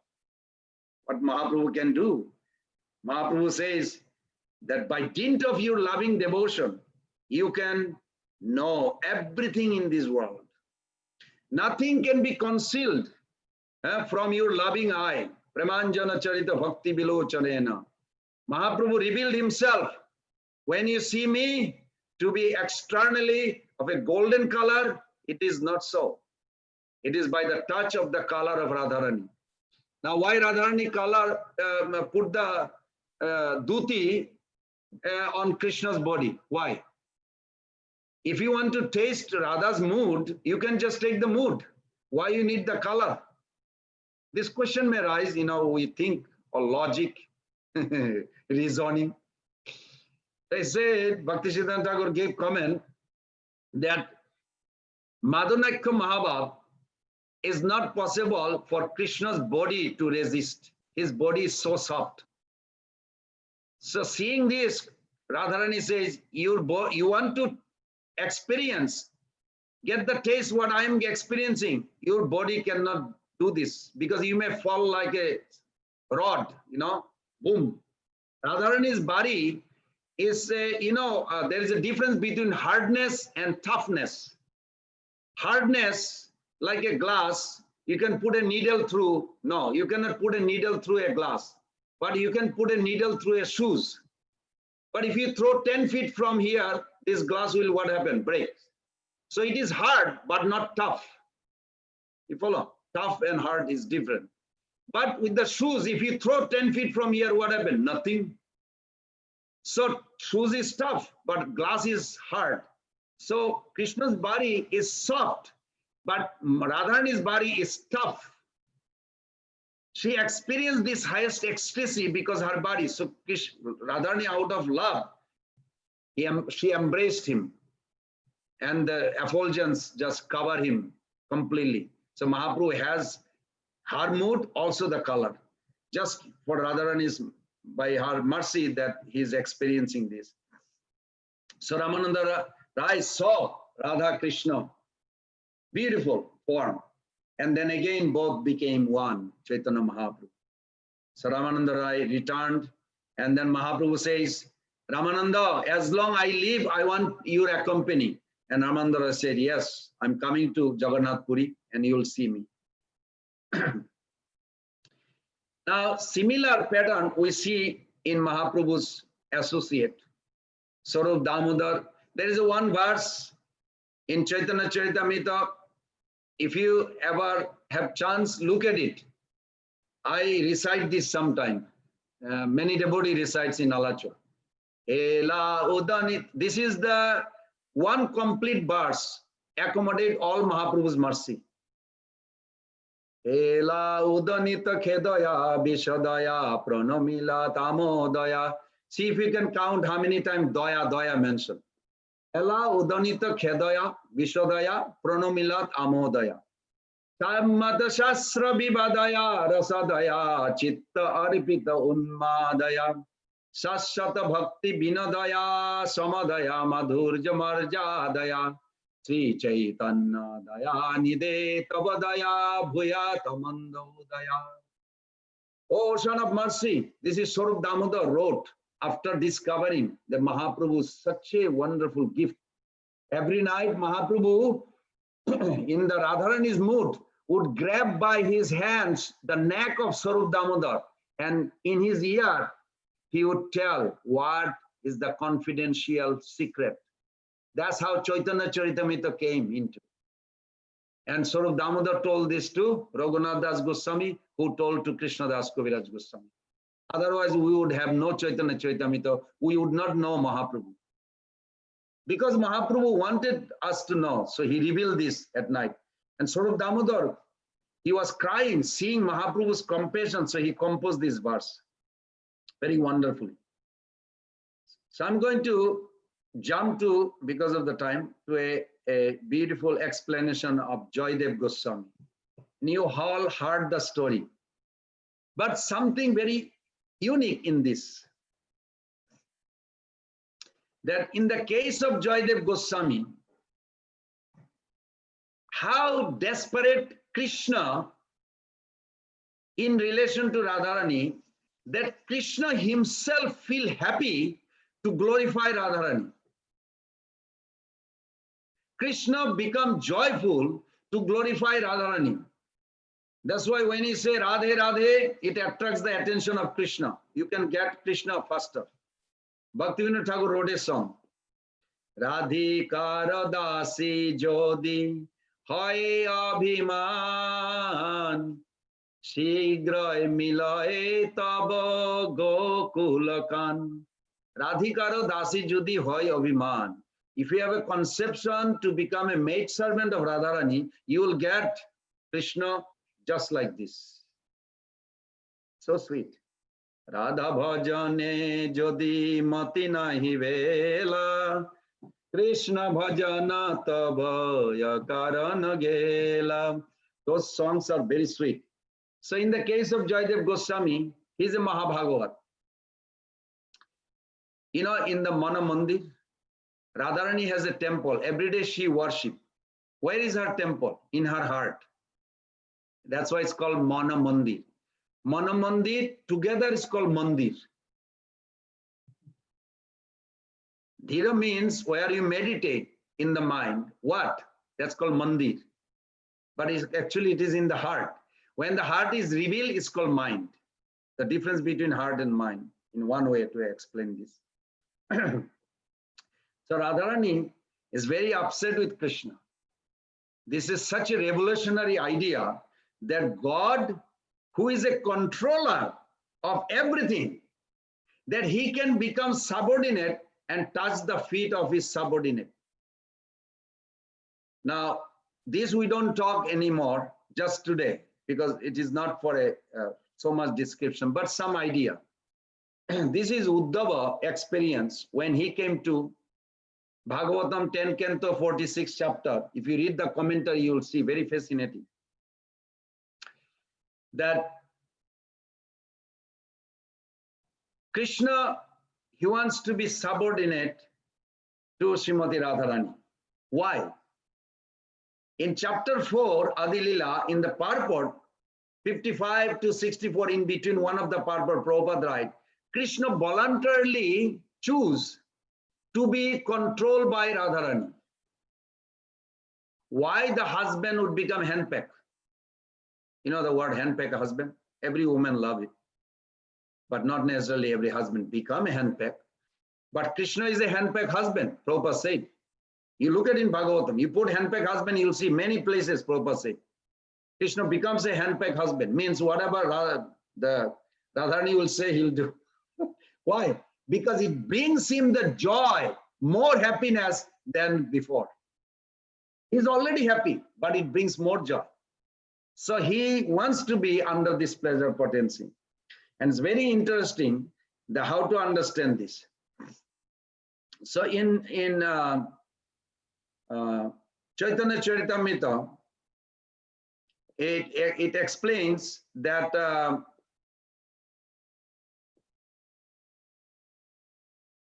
what Mahaprabhu can do. Mahaprabhu says that by dint of your loving devotion, you can know everything in this world. Nothing can be concealed from your loving eye. Premanjana Charita Bhakti Vilochanena. Mahaprabhu revealed himself. When you see me to be externally of a golden color, it is not so. It is by the touch of the color of Radharani. Now, why Radharani color put the dhuti on Krishna's body? Why? If you want to taste Radha's mood, you can just take the mood. Why you need the color? This question may arise, you know, we think or logic, reasoning. They said, Bhaktisiddhanta Thakur gave comment that Madhanakya Mahabhav is not possible for Krishna's body to resist. His body is so soft. So seeing this, Radharani says, you want to experience, get the taste what I am experiencing. Your body cannot do this because you may fall like a rod, boom. Radharani's body is, there is a difference between hardness and toughness. Hardness, like a glass, you can put a needle through. No, you cannot put a needle through a glass, but you can put a needle through a shoes. But if you throw 10 feet from here, this glass will, what happen? Break. So it is hard, but not tough. You follow? Tough and hard is different. But with the shoes, if you throw 10 feet from here, what happened? Nothing. So shoes is tough, but glass is hard. So Krishna's body is soft, but Radharani's body is tough. She experienced this highest ecstasy because her body. So Radharani, out of love, she embraced him, and the effulgence just covered him completely. So Mahaprabhu has her mood, also the color, just for Radharani's, by her mercy that he is experiencing this. So Ramananda Rai saw Radha Krishna, beautiful form. And then again, both became one, Chaitanya Mahaprabhu. So Ramananda Rai returned, and then Mahaprabhu says, Ramananda, as long I live, I want your accompany. And Ramananda Rai said, yes, I'm coming to Jagannath Puri, and you'll see me. Now, similar pattern we see in Mahaprabhu's associate, Swarup Damodar. There is one verse in Chaitanya Charitamrita. If you ever have chance, look at it. I recite this sometime. Many devotees recites in Alacho. Ela Udanit. This is the one complete verse, accommodate all Mahaprabhu's mercy. Ela Udanita Khedaya Vishadaya Pranamila Tamodaya. See if you can count how many times Daya mentioned. Ela Udanita Khedaya Vishadaya Pranamilat Amodaya. Sammata Shastra Vivadaya Rasadaya Chitta Aripita Unmadaya Sashata Bhakti Vinadaya Samadaya Madhurja Marjadaya Sri Chaitanya Daya Nide Tabadaya Bhuyatamandodaya. Ocean of mercy. This is Swarup Damodar wrote after discovering that Mahaprabhu is such a wonderful gift. Every night Mahaprabhu in the Radharani's mood would grab by his hands the neck of Swarup Damodar, and in his ear he would tell what is the confidential secret. That's how Chaitanya Charitamrita came into. And Swarup Damodar told this to Raghunath Das Goswami, who told to Krishna Das Kaviraj Goswami. Otherwise, we would have no Chaitanya Charitamrita. We would not know Mahaprabhu. Because Mahaprabhu wanted us to know, so he revealed this at night. And Swarup Damodar, he was crying, seeing Mahaprabhu's compassion, so he composed this verse very wonderfully. So I'm going to jump to, because of the time, to a beautiful explanation of Joydev Goswami. And you all heard the story. But something very unique in this, that in the case of Joydev Goswami, how desperate Krishna in relation to Radharani, that Krishna himself feel happy to glorify Radharani. Krishna become joyful to glorify Radharani. That's why when he say Radhe Radhe, it attracts the attention of Krishna. You can get Krishna faster. Bhaktivinoda Thakur wrote a song. Radhikara dasi jodi hoy abhiman shigray milaye tabo gokulakan. Radhikara dasi jodi hoy abhiman. If you have a conception to become a maid servant of Radharani, you will get Krishna just like this. So sweet. Radha bhajane jodi mati nahi vela Krishna bhajana tava karana gela. Those songs are very sweet. So in the case of Joydev Goswami, he is a Mahabhagavat. You know, in the Mana Mandir, Radharani has a temple. Every day she worships. Where is her temple? In her heart. That's why it's called Mana Mandir. Manamandir together is called mandir. Dhira means where you meditate in the mind. What? That's called mandir. But actually it is in the heart. When the heart is revealed, it's called mind. The difference between heart and mind, in one way to explain this. So Radharani is very upset with Krishna. This is such a revolutionary idea that God, who is a controller of everything, that he can become subordinate and touch the feet of his subordinate. Now, this we don't talk anymore just today because it is not for so much description, but some idea. This is Uddhava experience when he came to Bhagavatam 10 Canto 46 chapter. If you read the commentary, you will see very fascinating. That Krishna, he wants to be subordinate to Srimati Radharani. Why? In chapter 4, Adilila, in the purport, 55 to 64, in between one of the purport, Prabhupada writes, Krishna voluntarily choose to be controlled by Radharani. Why the husband would become handpeck? You know the word handpeck, husband? Every woman love it. But not necessarily every husband become a handpeck. But Krishna is a handpeck husband, Prabhupada said. You look at in Bhagavatam, you put handpeck husband, you'll see many places, Prabhupada said. Krishna becomes a handpeck husband, means whatever the Radharani will say, he'll do. Why? Because it brings him the joy, more happiness than before. He's already happy, but it brings more joy. So he wants to be under this pleasure potency. And it's very interesting how to understand this. So in Chaitanya Charitamrita, it explains that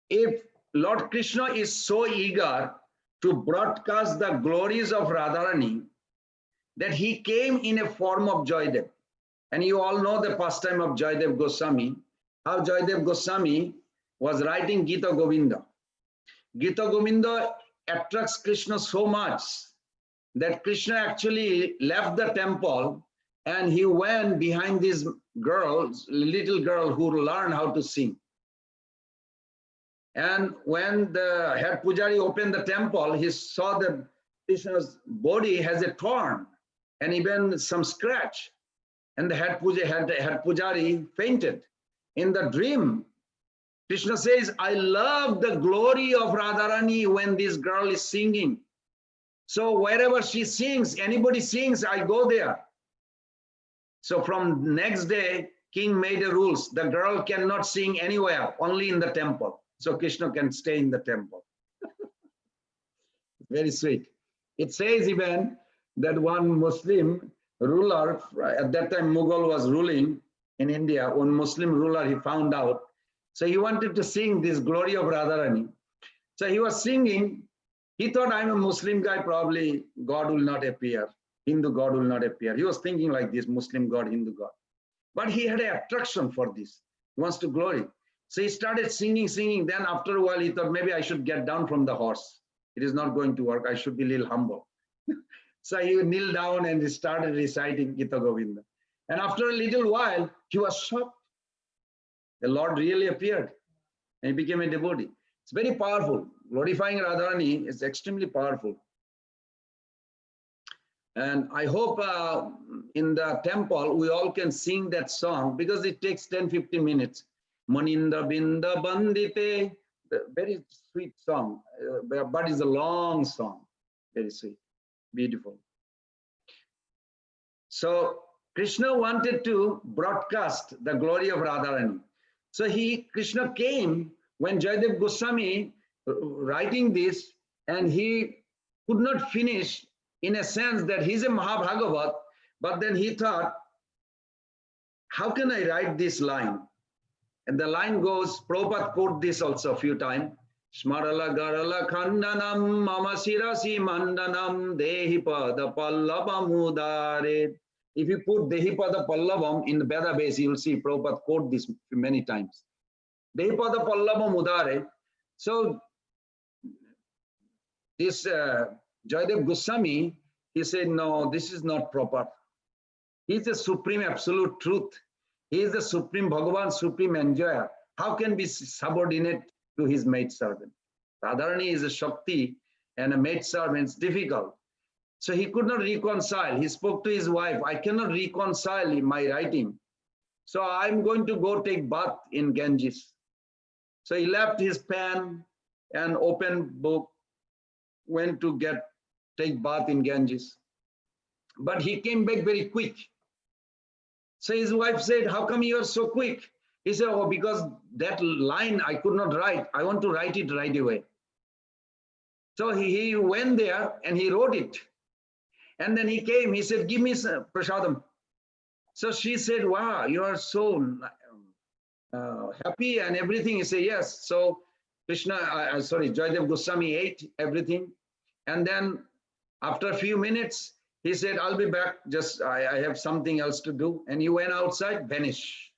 if Lord Krishna is so eager to broadcast the glories of Radharani, that he came in a form of Joydev. And you all know the pastime of Joydev Goswami, how Joydev Goswami was writing Gita Govinda. Gita Govinda attracts Krishna so much that Krishna actually left the temple and he went behind this girl, little girl who learned how to sing. And when the head pujari opened the temple, he saw that Krishna's body has a thorn and even some scratch. And the head pujari fainted. In the dream, Krishna says, I love the glory of Radharani when this girl is singing. So wherever she sings, anybody sings, I go there. So from next day, king made a rules. The girl cannot sing anywhere, only in the temple. So Krishna can stay in the temple. Very sweet. It says even that one Muslim ruler, at that time Mughal was ruling in India, one Muslim ruler, he found out. So he wanted to sing this glory of Radharani. So he was singing. He thought, I'm a Muslim guy, probably God will not appear. Hindu God will not appear. He was thinking like this, Muslim God, Hindu God. But he had an attraction for this. He wants to glory. So he started singing. Then after a while, he thought, maybe I should get down from the horse. It is not going to work. I should be a little humble. So he kneeled down and he started reciting Gita Govinda. And after a little while, he was shocked. The Lord really appeared and he became a devotee. It's very powerful. Glorifying Radharani is extremely powerful. And I hope in the temple, we all can sing that song because it takes 10-15 minutes. Maninda Binda Bandite, very sweet song, but it's a long song, very sweet, beautiful. So Krishna wanted to broadcast the glory of Radharani. So Krishna came when Joydev Goswami writing this, and he could not finish in a sense that he's a Mahabhagavat, but then he thought, how can I write this line? And the line goes, Prabhupada quote this also a few times. Smarala garala khandanam mama sirasi mandanam dehi pada pallabamudare If you put Dehipada Pallavam in the Veda base, you will see Prabhupada quote this many times. Dehipada Pallavam Udare. So this Jayadev Goswami, he said, no, this is not proper. He is the supreme absolute truth. He is the supreme Bhagavan, supreme enjoyer. How can be subordinate to his maid servant? Radharani is a Shakti and a maid servant. It's difficult. So he could not reconcile. He spoke to his wife, I cannot reconcile my writing. So I'm going to go take bath in Ganges. So he left his pen and open book, went to take bath in Ganges. But he came back very quick. So his wife said, how come you are so quick? He said, oh, because that line I could not write. I want to write it right away. So he went there and he wrote it. And then he came, he said, give me some prasadam. So she said, wow, you are so happy and everything. He said, yes. So Jayadev Goswami ate everything. And then after a few minutes, he said, I'll be back, just I have something else to do. And he went outside, vanished.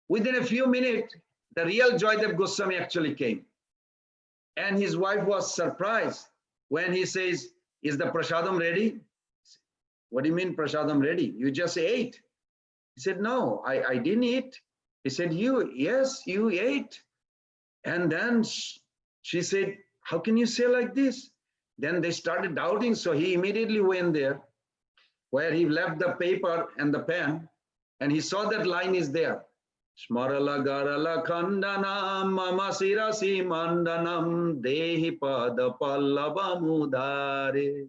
Within a few minutes, the real Jayadev Goswami actually came. And his wife was surprised when he says, is the prasadam ready? What do you mean prasadam ready? You just ate. He said, no, I didn't eat. He said, yes, you ate. And then she said, how can you say like this? Then they started doubting. So he immediately went there where he left the paper and the pen, and he saw that line is there. Smarala garala khandanam mama sirasi mandanam dehi pada pallavamudare.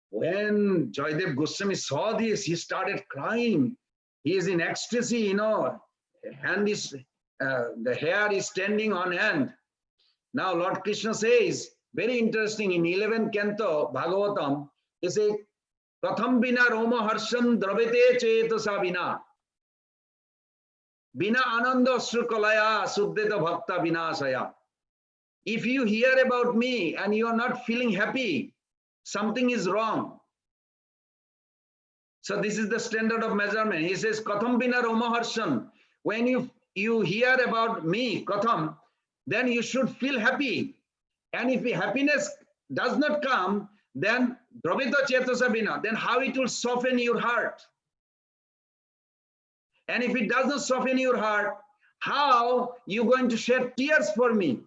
When Jayadev Goswami saw this, he started crying. He is in ecstasy, hand is, the hair is standing on hand. Now Lord Krishna says, very interesting, in 11th canto, Bhagavatam, he says, Katham bina roma harsham dravete chetasa bina. Bina ananda srukalaya suddeta bhakta vinasaya. If you hear about me and you are not feeling happy, something is wrong. So this is the standard of measurement. He says, Katham bina roma harsham. When you hear about me, Katham, then you should feel happy. And if happiness does not come, then dravita chetasa bina, then how it will soften your heart? And if it does not soften your heart, how you going to shed tears for me?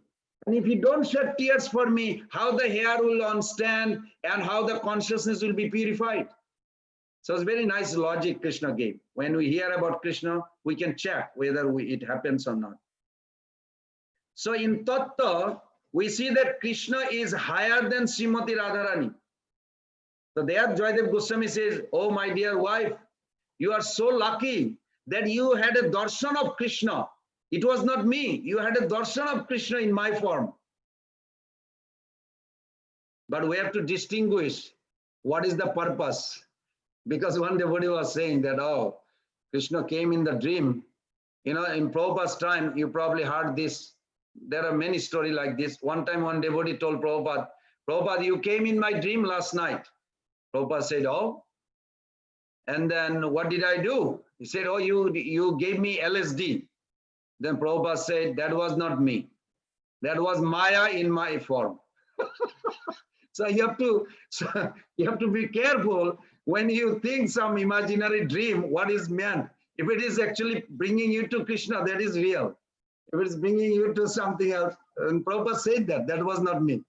And if you don't shed tears for me, how the hair will stand and how the consciousness will be purified? So it's very nice logic Krishna gave. When we hear about Krishna, we can check whether it happens or not. So in Tattva, we see that Krishna is higher than Srimati Radharani. So there Jayadev Goswami says, oh my dear wife, you are so lucky that you had a darshan of Krishna. It was not me. You had a darshan of Krishna in my form. But we have to distinguish what is the purpose. Because one devotee was saying that, oh, Krishna came in the dream. In Prabhupada's time, you probably heard this. There are many stories like this. One time, one devotee told Prabhupada, Prabhupada, you came in my dream last night. Prabhupada said, oh. And then what did I do? He said, oh, you gave me LSD. Then Prabhupada said, that was not me. That was Maya in my form. So you have to be careful when you think some imaginary dream, what is meant. If it is actually bringing you to Krishna, that is real. If it's bringing you to something else, and Prabhupada said that was not me.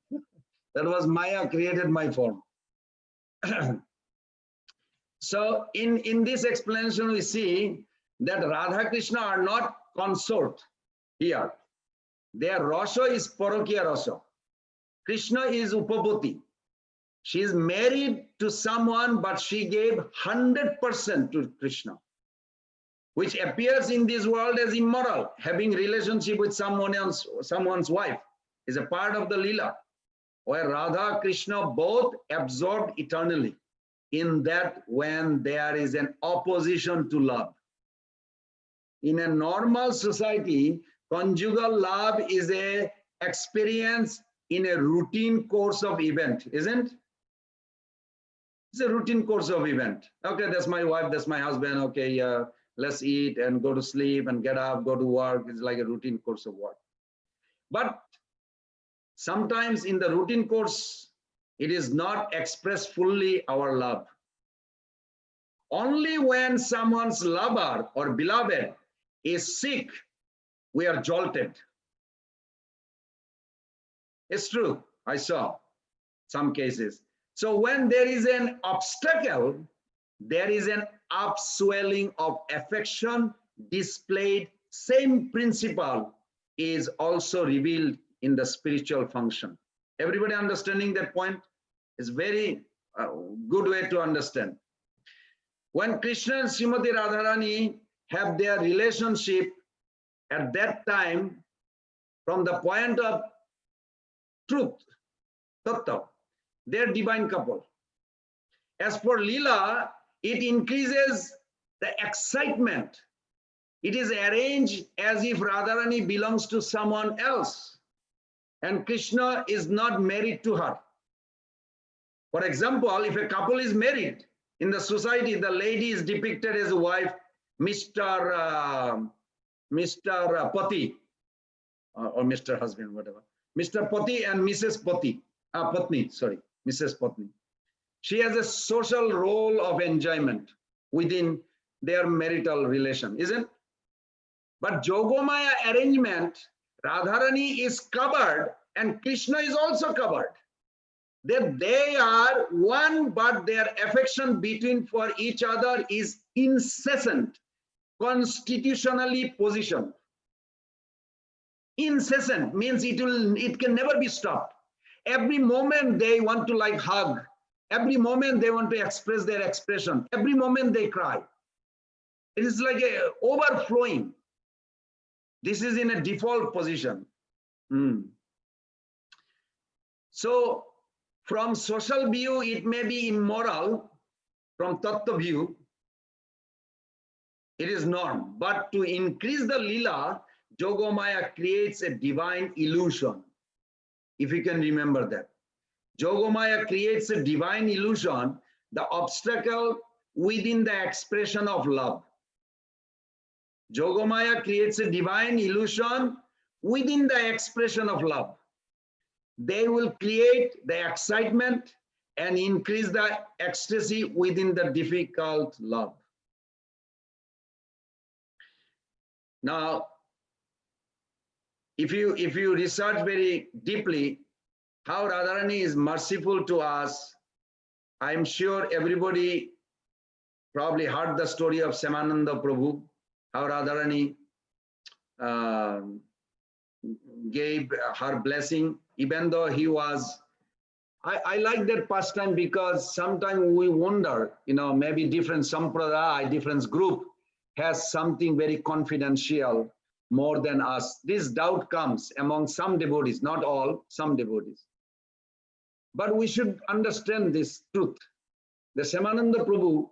That was Maya created my form. So in this explanation, we see that Radha Krishna are not consort here. Their Rasa is Parokya Rasa. Krishna is Upapati. She is married to someone, but she gave 100% to Krishna, which appears in this world as immoral. Having relationship with someone's wife is a part of the Leela, where Radha, Krishna both absorbed eternally in that when there is an opposition to love. In a normal society, conjugal love is a experience in a routine course of event, isn't? It's a routine course of event. Okay, that's my wife, that's my husband. Okay, let's eat and go to sleep and get up, go to work. It's like a routine course of work. But sometimes in the routine course, it is not expressed fully our love. Only when someone's lover or beloved is sick, we are jolted. It's true. I saw some cases. So when there is an obstacle, there is an upswelling of affection displayed. Same principle is also revealed in the spiritual function. Everybody understanding that point? Is very good way to understand. When Krishna and Srimati Radharani have their relationship at that time, from the point of truth, tattva, they're divine couple. As for Leela, it increases the excitement. It is arranged as if Radharani belongs to someone else and Krishna is not married to her. For example, if a couple is married, in the society, the lady is depicted as a wife, Mr. Pati, or Mr. Husband, whatever. Mr. Pati and Mrs. Pati, Patni, sorry, Mrs. Patni. She has a social role of enjoyment within their marital relation, isn't it? But Jogomaya arrangement, Radharani is covered and Krishna is also covered. That they are one, but their affection between for each other is incessant, constitutionally positioned. Incessant means it can never be stopped. Every moment they want to like hug. Every moment they want to express their expression. Every moment they cry. It is like a overflowing. This is in a default position. So from social view, it may be immoral. From tattva view, it is norm. But to increase the lila, Jogomaya creates a divine illusion. If you can remember that. Jogomaya creates a divine illusion, the obstacle within the expression of love. Jogomaya creates a divine illusion within the expression of love. They will create the excitement and increase the ecstasy within the difficult love. Now, if you research very deeply how Radharani is merciful to us, I'm sure everybody probably heard the story of Samananda Prabhu, how Radharani gave her blessing, even though he was, I like that pastime because sometimes we wonder, maybe different sampradaya, different group has something very confidential more than us. This doubt comes among some devotees, not all, some devotees. But we should understand this truth. The Samananda Prabhu,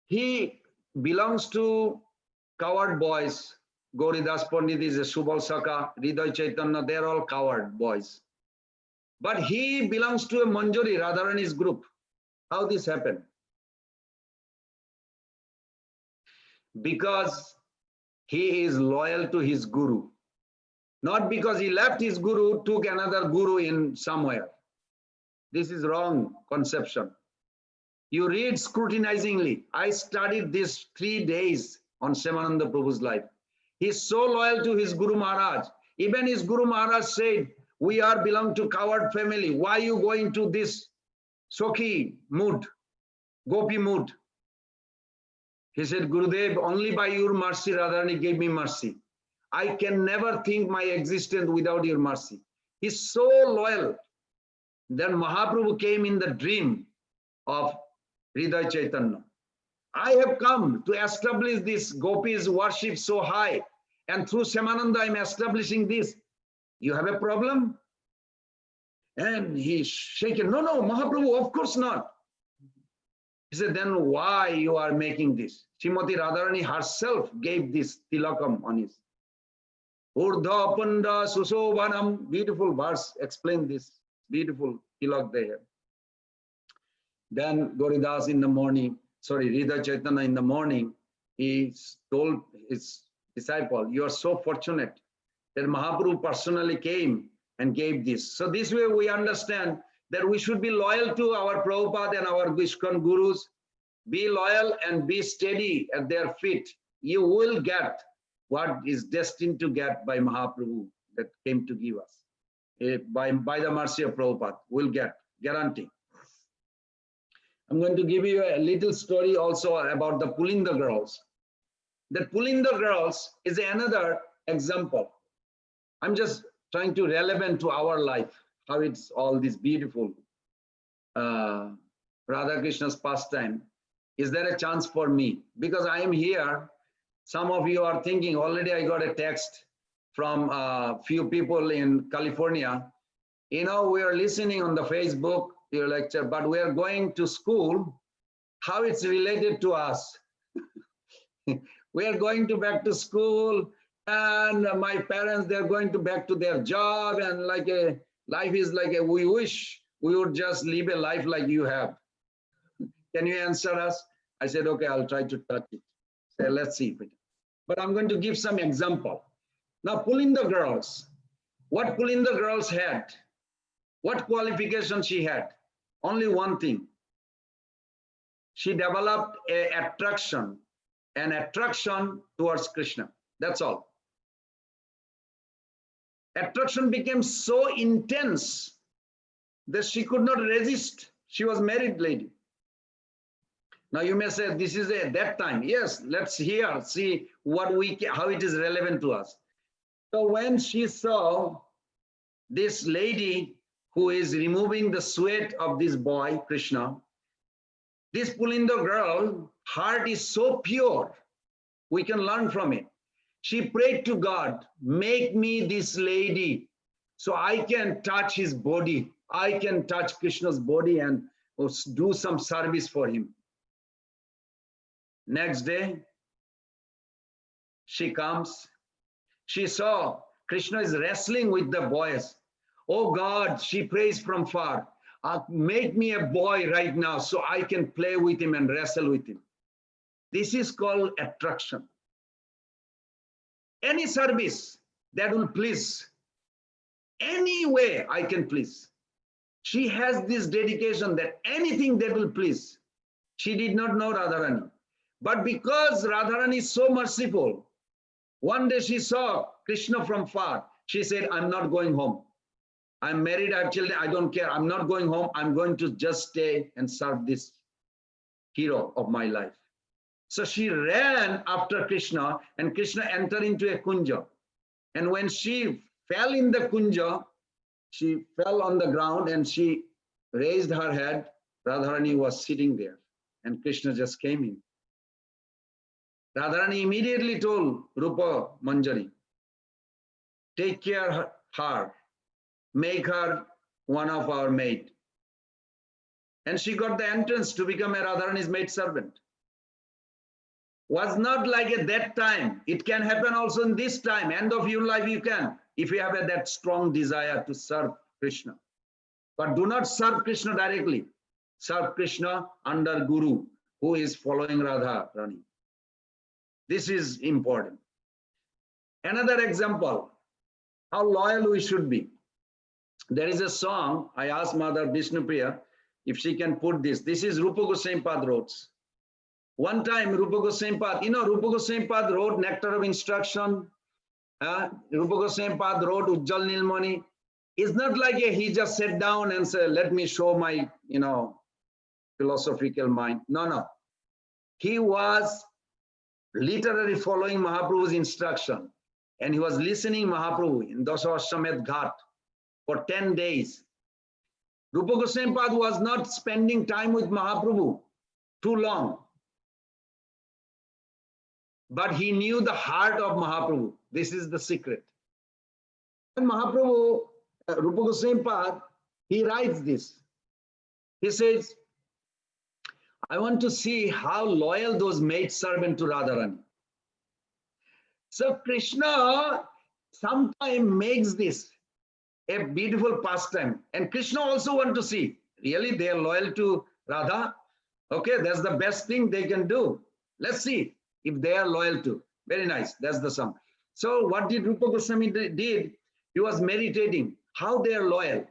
he belongs to coward boys. Gauridas Pandit is a Subal Saka, Hriday Chaitanya, they're all coward boys. But he belongs to a Manjari, Radharani's group. How this happened? Because he is loyal to his guru. Not because he left his guru, took another guru in somewhere. This is wrong conception. You read scrutinizingly. I studied this 3 days on Samananda Prabhu's life. He's so loyal to his Guru Maharaj. Even his Guru Maharaj said, we are belong to coward family. Why are you going to this Sokhi mood, Gopi mood? He said, Gurudev, only by your mercy, Radharani gave me mercy. I can never think my existence without your mercy. He's so loyal. Then Mahaprabhu came in the dream of Hriday Chaitanya. I have come to establish this Gopis worship so high, and through Samananda I'm establishing this. You have a problem? And he's shaken. No, Mahaprabhu, of course not. He said, then why you are making this? Srimati Radharani herself gave this tilakam on his. Urdha Panda Susovanam. Beautiful verse. Explain this. Beautiful tilak there. Then Goridas in the morning, Radha Chaitanya in the morning, he told his disciple, you are so fortunate that Mahaprabhu personally came and gave this. So this way we understand that we should be loyal to our Prabhupada and our ISKCON gurus. Be loyal and be steady at their feet. You will get what is destined to get by Mahaprabhu that came to give us. By the mercy of Prabhupada, we'll get, guarantee. I'm going to give you a little story also about the Pulinda girls. The Pulinda girls is another example. I'm just trying to relevant to our life, how it's all this beautiful Radha Krishna's pastime. Is there a chance for me? Because I am here, some of you are thinking, already I got a text from a few people in California. You know, we are listening on the Facebook, your lecture, but we are going to school, how it's related to us. We are going to back to school, and my parents, they're going to back to their job, and like a life is like a, we wish we would just live a life like you have. Can you answer us? I said, okay, I'll try to touch it. So let's see. But I'm going to give some example. Now, Pulinda girls, what Pulinda girls had, what qualification she had? Only one thing. She developed an attraction towards Krishna. That's all. Attraction became so intense that she could not resist. She was married lady. Now you may say this is at that time. Yes, let's see what how it is relevant to us. So when she saw this lady who is removing the sweat of this boy, Krishna, this Pulinda girl, heart is so pure. We can learn from it. She prayed to God, make me this lady so I can touch his body. I can touch Krishna's body and do some service for him. Next day, she comes. She saw Krishna is wrestling with the boys. Oh God, she prays from far. Make me a boy right now so I can play with him and wrestle with him. This is called attraction. Any service that will please, any way I can please. She has this dedication that anything that will please. She did not know Radharani. But because Radharani is so merciful, one day she saw Krishna from far. She said, I'm not going home. I'm married, I have children, I don't care. I'm not going home. I'm going to just stay and serve this hero of my life. So she ran after Krishna, and Krishna entered into a kunja. And when she fell in the kunja, she fell on the ground and she raised her head. Radharani was sitting there and Krishna just came in. Radharani immediately told Rupa Manjari, take care of her, make her one of our maid. And she got the entrance to become a Radharani's maid servant. Was not like at that time. It can happen also in this time. End of your life you can, if you have that strong desire to serve Krishna. But do not serve Krishna directly. Serve Krishna under Guru, who is following Radha Rani. This is important. Another example, how loyal we should be. There is a song, I asked Mother Vishnupriya if she can put this. This is Rupa Goswami Pad wrote. One time Rupa Goswami Pad, you know, Rupa Goswami Pad wrote Nectar of Instruction. Rupa Goswami Pad wrote Ujjal Nilmani. It's not like he just sat down and said, let me show my, philosophical mind. No. He was literally following Mahaprabhu's instruction. And he was listening Mahaprabhu in Dasavashamed Ghat for 10 days. Rupa Goswami Pad was not spending time with Mahaprabhu too long. But he knew the heart of Mahaprabhu. This is the secret. And Mahaprabhu, Rupa Goswami Pad, he writes this. He says, I want to see how loyal those maid servants to Radharani. So Krishna sometimes makes this a beautiful pastime. And Krishna also wants to see, really they are loyal to Radha. Okay, that's the best thing they can do. Let's see if they are loyal to. Very nice. That's the song. So what did Rupa Goswami did? He was meditating how they are loyal.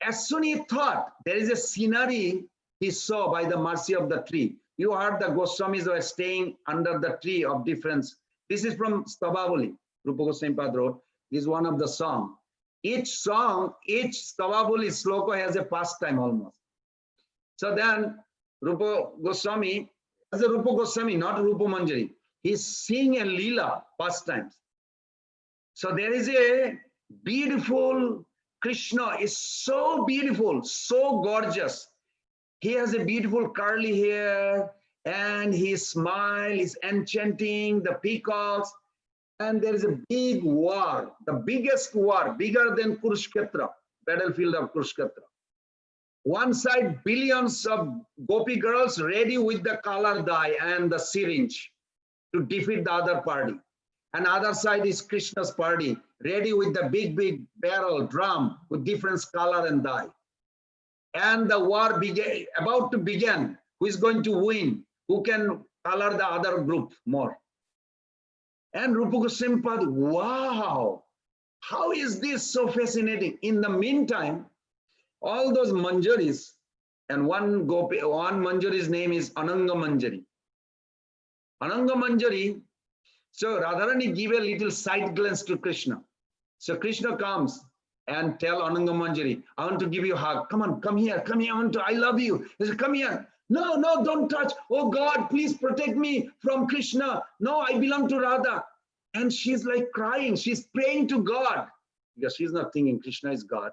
As soon he thought there is a scenery he saw by the mercy of the tree. You heard the Goswamis were staying under the tree of difference. This is from Stavavali. Rupa Goswami Pad wrote. This is one of the song. Each Stavavali sloka has a pastime almost. So then Rupa Goswami, as a Rupa Goswami, not Rupa Manjari, he's seeing a lila pastimes. So there is a beautiful Krishna is so beautiful, so gorgeous. He has a beautiful curly hair and his smile is enchanting, the peacocks. And there is a big war, the biggest war, bigger than Kurukshetra, battlefield of Kurukshetra. One side, billions of gopi girls ready with the color dye and the syringe to defeat the other party. And other side is Krishna's party, ready with the big barrel drum with different color and dye. And the war about to begin. Who is going to win? Who can color the other group more? And Rupa Goswami Pad, wow, how is this so fascinating? In the meantime, all those manjaris, and one manjari's name is Ananga Manjari. Ananga Manjari, so Radharani give a little side glance to Krishna. So Krishna comes and tell Ananga Manjari, I want to give you a hug. Come on, come here, I love you. He said, come here. No, don't touch. Oh God, please protect me from Krishna. No, I belong to Radha. And she's like crying. She's praying to God because she's not thinking Krishna is God.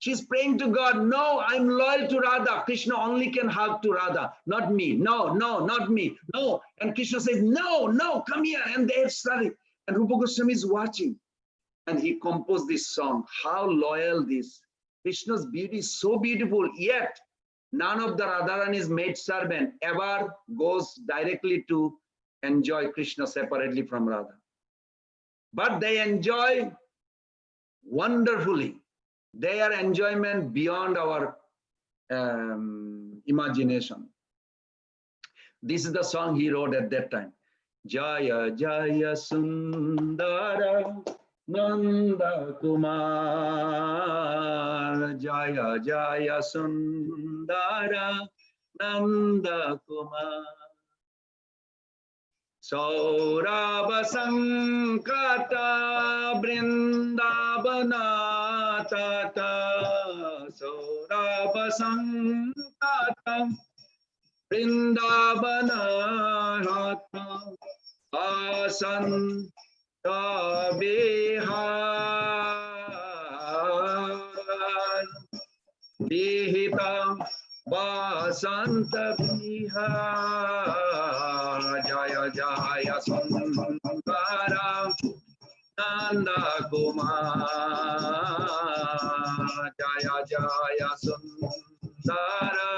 She's praying to God. No, I'm loyal to Radha. Krishna only can hug to Radha, not me. No, not me. No. And Krishna says, no, come here. And they have started. And Rupa Goswami is watching. And he composed this song. How loyal this. Krishna's beauty is so beautiful, yet none of the Radharani's maid servant ever goes directly to enjoy Krishna separately from Radha. But they enjoy wonderfully. Their enjoyment beyond our imagination. This is the song he wrote at that time. Jaya Jaya Sundara Nanda Kumar, Jaya Jaya Sundara Nanda Kumar, Saurabha Sankata Vrindavana Tata, Saurabha Sankata Vrindavana Tata, Asan Bihar Vihita Vasanta Bihar Jaya Jaya Sundara Nanda Kumar Jaya Jaya Sundara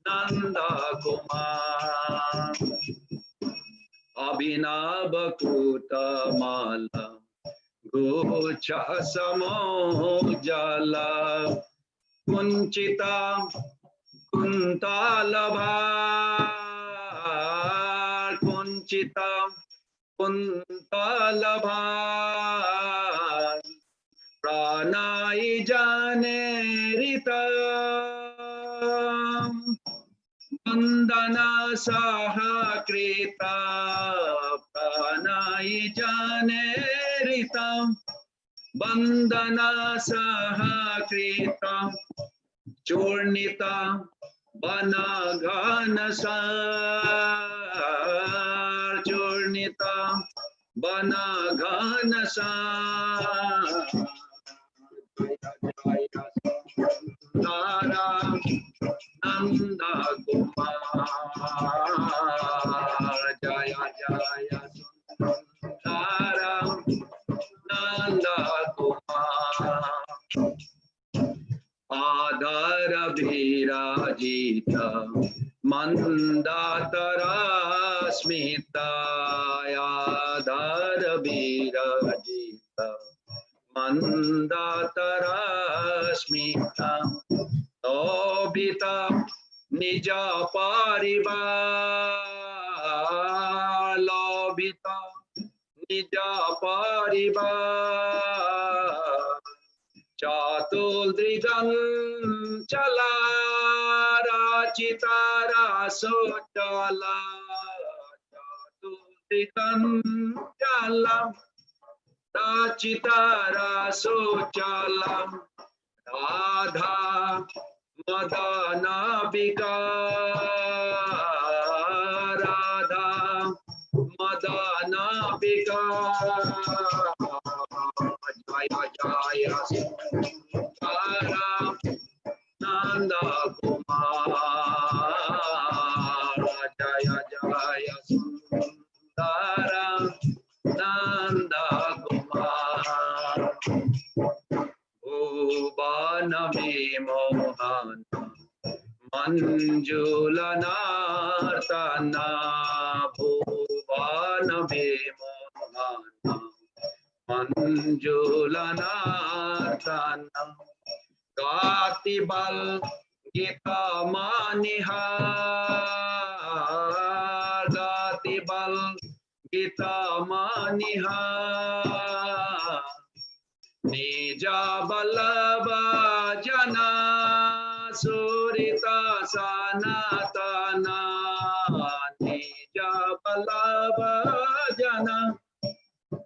Nanda Kumar Abhinava Kuta Mala Gocha Samojala Kunchita Kuntalabha Kunchita Kuntalabha Pranai Janerita Vandana Saha Krita Pranai Janerita Vandana Saha Krita Churnita Banagana Sar Churnita Banagana Sar Nara Nanda Kumar Jaya Jaya Sundara Nanda Kumar Adara Virajita Mandatara Smita Adara Virajita Mandatara Smita Obita Nija parivar lobita Nija parivar Chatul drigan chalara chitara sochala Chatul drigan chalam Chitara sochalam Radha Madana Bika Radha Madana Bika Jaya Jaya Sundara Nanda Kumar Jaya Jaya Sundara Nanda Kumar Bhuvana Vimohana Manjulanartana Bhuvana Vimohana Manjulanartana Gatibal Gita Manihar Gatibal Gita Manihar Nija Balaba Jana Surita Sanatana Nija Balaba Jana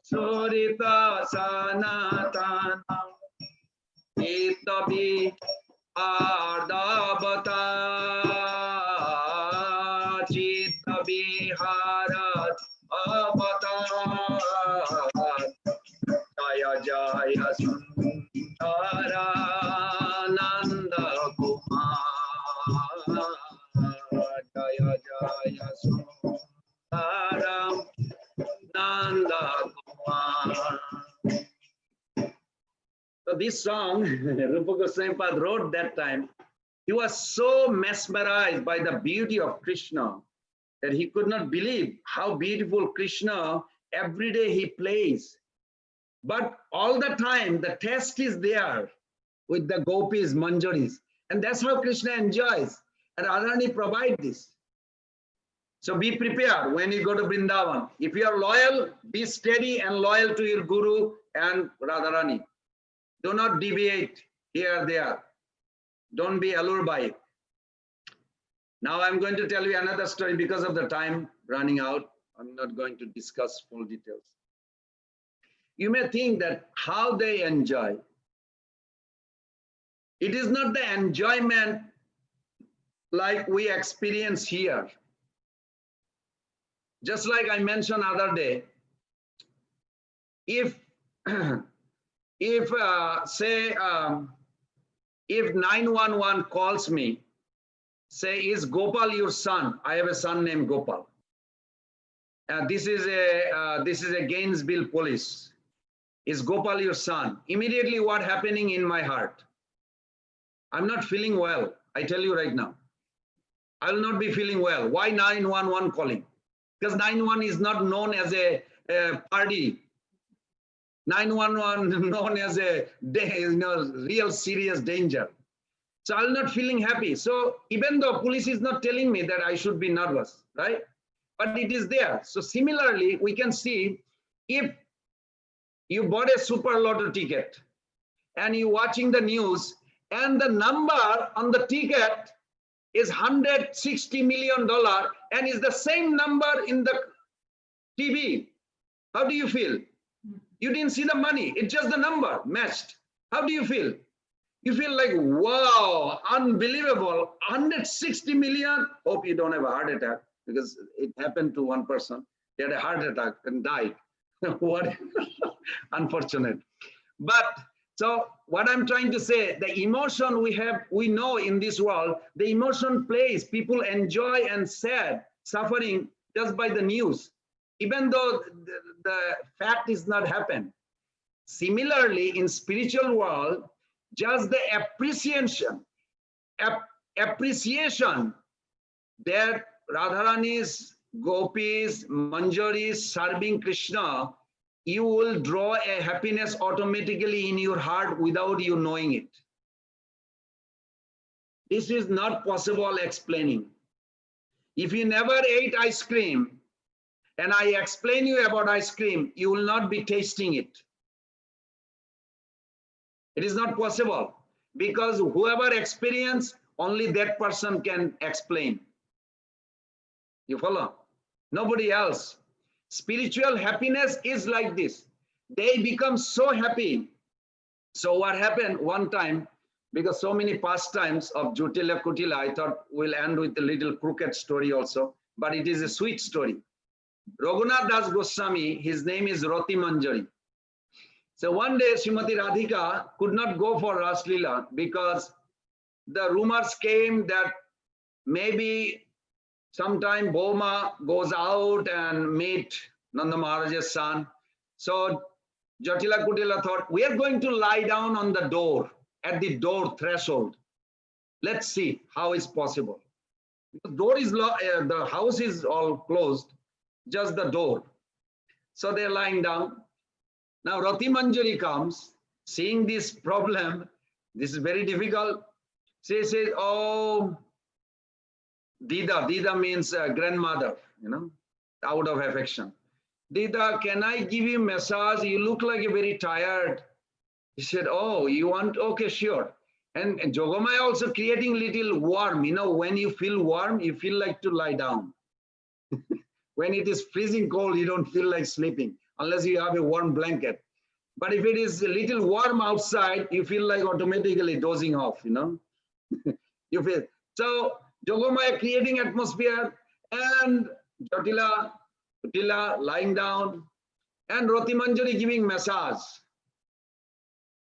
Surita Sanatana Itabi Ardabata Chitabi Harat Abata Jaya Jaya Sundara Nanda Kumar Jaya Jaya Sundara Nanda Kumar. So this song, Rupa Goswami Pad wrote that time. He was so mesmerized by the beauty of Krishna that he could not believe how beautiful Krishna every day he plays. But all the time, the taste is there with the gopis, manjaris. And that's how Krishna enjoys. And Radharani provides this. So be prepared when you go to Vrindavan. If you are loyal, be steady and loyal to your Guru and Radharani. Do not deviate here or there. Don't be allured by it. Now I'm going to tell you another story because of the time running out. I'm not going to discuss full details. You may think that how they enjoy. It is not the enjoyment like we experience here. Just like I mentioned other day, if if 911 calls me, say, is Gopal your son? I have a son named Gopal. This is a Gainesville police. Is Gopal your son? Immediately what happening in my heart? I'm not feeling well. I tell you right now. I will not be feeling well. Why 911 calling? Because 911 is not known as a party. 911 known as a real serious danger. So I'm not feeling happy. So even though police is not telling me that I should be nervous, right? But it is there. So similarly, we can see if you bought a super lotto ticket and you watching the news and the number on the ticket is $160 million and is the same number in the TV. How do you feel? You didn't see the money. It's just the number matched. How do you feel? You feel like, wow, unbelievable. 160 million. Hope you don't have a heart attack because it happened to one person. He had a heart attack and died. What unfortunate. But so what I'm trying to say, the emotion we know in this world, the emotion plays, people enjoy and sad, suffering just by the news, even though the fact is not happened. Similarly, in spiritual world, just the appreciation that Radharani's, Gopis, Manjaris serving Krishna, you will draw a happiness automatically in your heart without you knowing it. This is not possible explaining. If you never ate ice cream and I explain you about ice cream, you will not be tasting it. It is not possible because whoever experienced, only that person can explain. You follow? Nobody else. Spiritual happiness is like this. They become so happy. So what happened one time, because so many pastimes of Jutila Kutila, I thought we'll end with a little crooked story also, but it is a sweet story. Raghunath Das Goswami, his name is Rati Manjari. So one day Srimati Radhika could not go for Ras Leela because the rumors came that maybe sometime Boma goes out and meet Nanda Maharaj's son. So Jatila Kutila thought, we are going to lie down on the door, at the door threshold. Let's see how it's possible. The door is the house is all closed, just the door. So they're lying down. Now Rati Manjari comes, seeing this problem. This is very difficult. She says, oh, Dida. Dida means grandmother, out of affection. Dida, can I give you a massage? You look like you're very tired. He said, oh, you want? Okay, sure. And Jogamaya also creating little warm. When you feel warm, you feel like to lie down. When it is freezing cold, you don't feel like sleeping unless you have a warm blanket. But if it is a little warm outside, you feel like automatically dozing off, You feel. So Jogamaya creating atmosphere and Jatila lying down and Rati Manjari giving massage.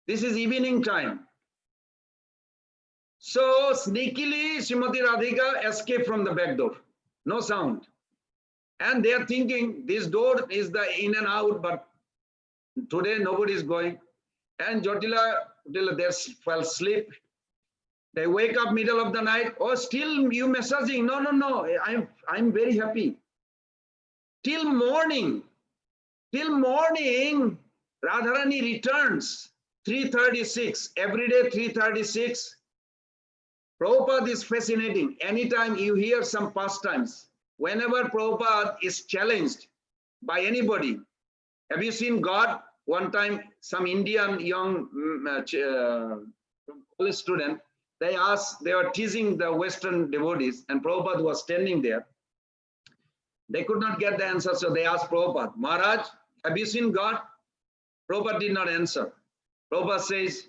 This is evening time. So sneakily Srimati Radhika escaped from the back door. No sound. And they are thinking this door is the in and out, but today nobody is going. And Jatila they fell asleep. They wake up middle of the night. Oh, still you massaging? No. I'm very happy. Till morning, Radharani returns 3:36. Every day 3:36. Prabhupada is fascinating. Anytime you hear some pastimes, whenever Prabhupada is challenged by anybody, have you seen God? One time, some Indian young college student, they were teasing the Western devotees, and Prabhupada was standing there. They could not get the answer, so they asked Prabhupada, Maharaj, have you seen God? Prabhupada did not answer. Prabhupada says,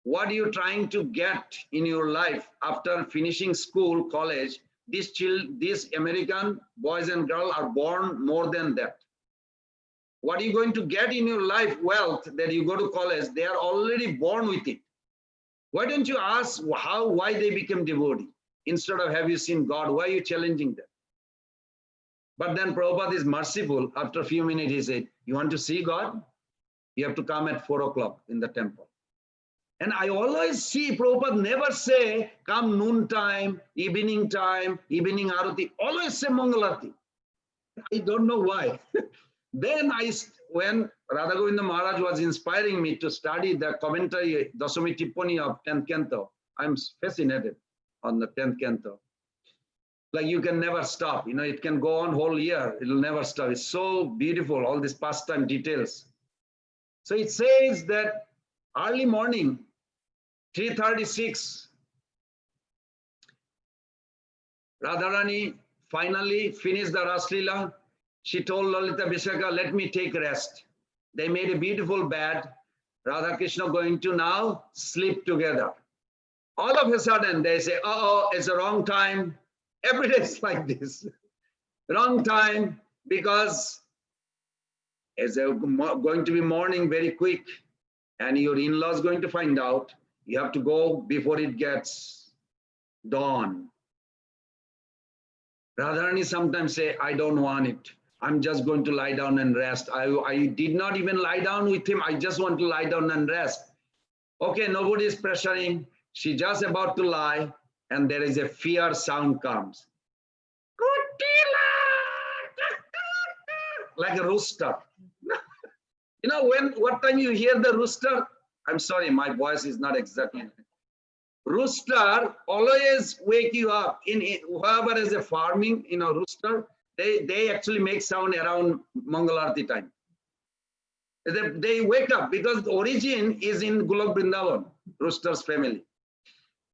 what are you trying to get in your life after finishing school, college? These American boys and girls are born more than that. What are you going to get in your life, wealth, that you go to college? They are already born with it. Why don't you ask why they became devotee? Instead of have you seen God, why are you challenging them? But then Prabhupada is merciful. After a few minutes, he said, you want to see God? You have to come at 4 o'clock in the temple. And I always see Prabhupada never say, come noon time, evening arati, always say Mangalarti. I don't know why. Then when Radha Govinda Maharaj was inspiring me to study the commentary, Dasami Tippani of 10th canto, I'm fascinated on the 10th canto. Like you can never stop, it can go on whole year, it'll never stop. It's so beautiful, all these pastime details. So it says that early morning, 3:36, Radharani finally finished the Ras Leela. She told Lalita Vishaka, let me take rest. They made a beautiful bed. Radha Krishna going to now sleep together. All of a sudden they say, uh-oh, it's the wrong time. Every day it's like this. Wrong time, because it's going to be morning very quick and your in-laws going to find out. You have to go before it gets dawn. Radharani sometimes say, I don't want it. I'm just going to lie down and rest. I did not even lie down with him. I just want to lie down and rest. Okay, nobody is pressuring. She just about to lie, and there is a fear sound comes. Like a rooster. What time you hear the rooster? I'm sorry, my voice is not exactly. Rooster always wake you up. In whoever is a farming, rooster, they actually make sound around Mangalarti time. They wake up because the origin is in Golok Vrindavan, rooster's family.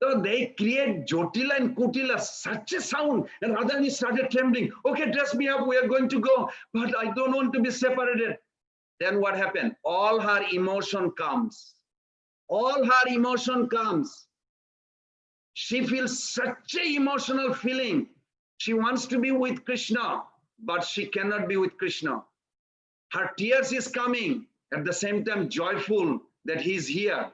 So they create Jotila and Kutila, such a sound. And Radharani started trembling. Okay, dress me up, we are going to go. But I don't want to be separated. Then what happened? All her emotion comes. All her emotion comes. She feels such an emotional feeling. She wants to be with Krishna, but she cannot be with Krishna. Her tears is coming, at the same time joyful that he's here.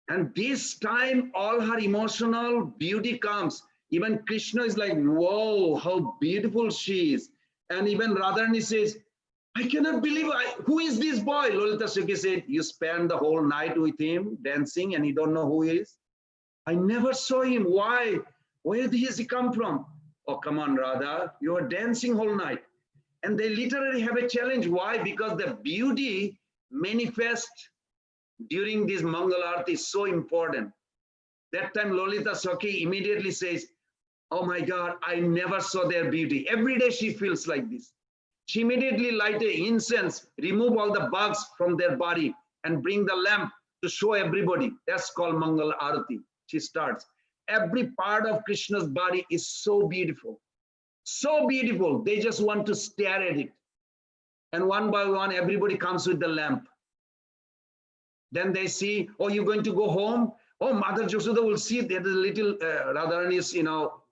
And this time, all her emotional beauty comes. Even Krishna is like, whoa, how beautiful she is. And even Radharani says, I cannot believe, who is this boy? Lolita Sukhi said, you spend the whole night with him dancing and you don't know who he is? I never saw him. Why? Where does he come from? Oh, come on, Radha, you are dancing whole night. And they literally have a challenge. Why? Because the beauty manifest during this Mangal Arati is so important. That time Lolita Sakhi immediately says, oh my God, I never saw their beauty. Every day she feels like this. She immediately light a incense, remove all the bugs from their body and bring the lamp to show everybody. That's called Mangal Arati. She starts. Every part of Krishna's body is so beautiful. So beautiful. They just want to stare at it. And one by one, everybody comes with the lamp. Then they see, oh, you're going to go home? Oh, Mother Josoda will see there is a little Radharani's,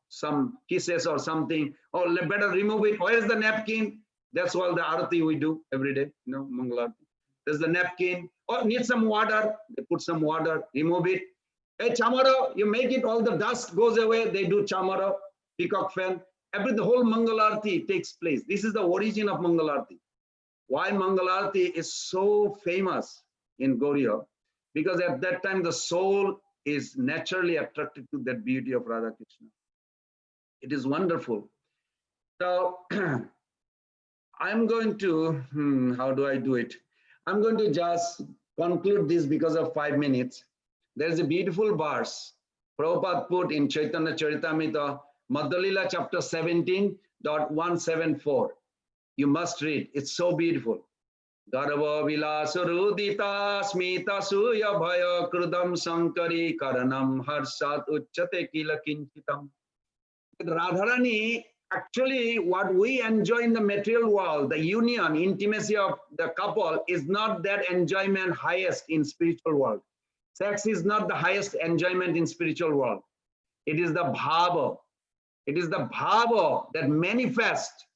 some kisses or something. Oh, better remove it. Where is the napkin? That's all the arati we do every day, Mangal Arati. There's the napkin. Oh, need some water. They put some water, remove it. Hey, chamara, you make it, all the dust goes away. They do chamara, peacock fan. The whole Mangal Arati takes place. This is the origin of Mangal Arati. Why Mangal Arati is so famous in Gauriya? Because at that time, the soul is naturally attracted to that beauty of Radha Krishna. It is wonderful. So I'm going to, how do I do it? I'm going to just conclude this because of 5 minutes. There's a beautiful verse Prabhupada put in Chaitanya Charitamrita, Madhya-lila chapter 17.174. You must read. It's so beautiful. Garva vilasurudita smita suya bhaya krudam sankari karanam harsat uchate kila kinchitam. Radharani, actually what we enjoy in the material world, the union, intimacy of the couple is not that enjoyment highest in spiritual world. Sex is not the highest enjoyment in spiritual world. It is the bhava. It is the bhava that manifests.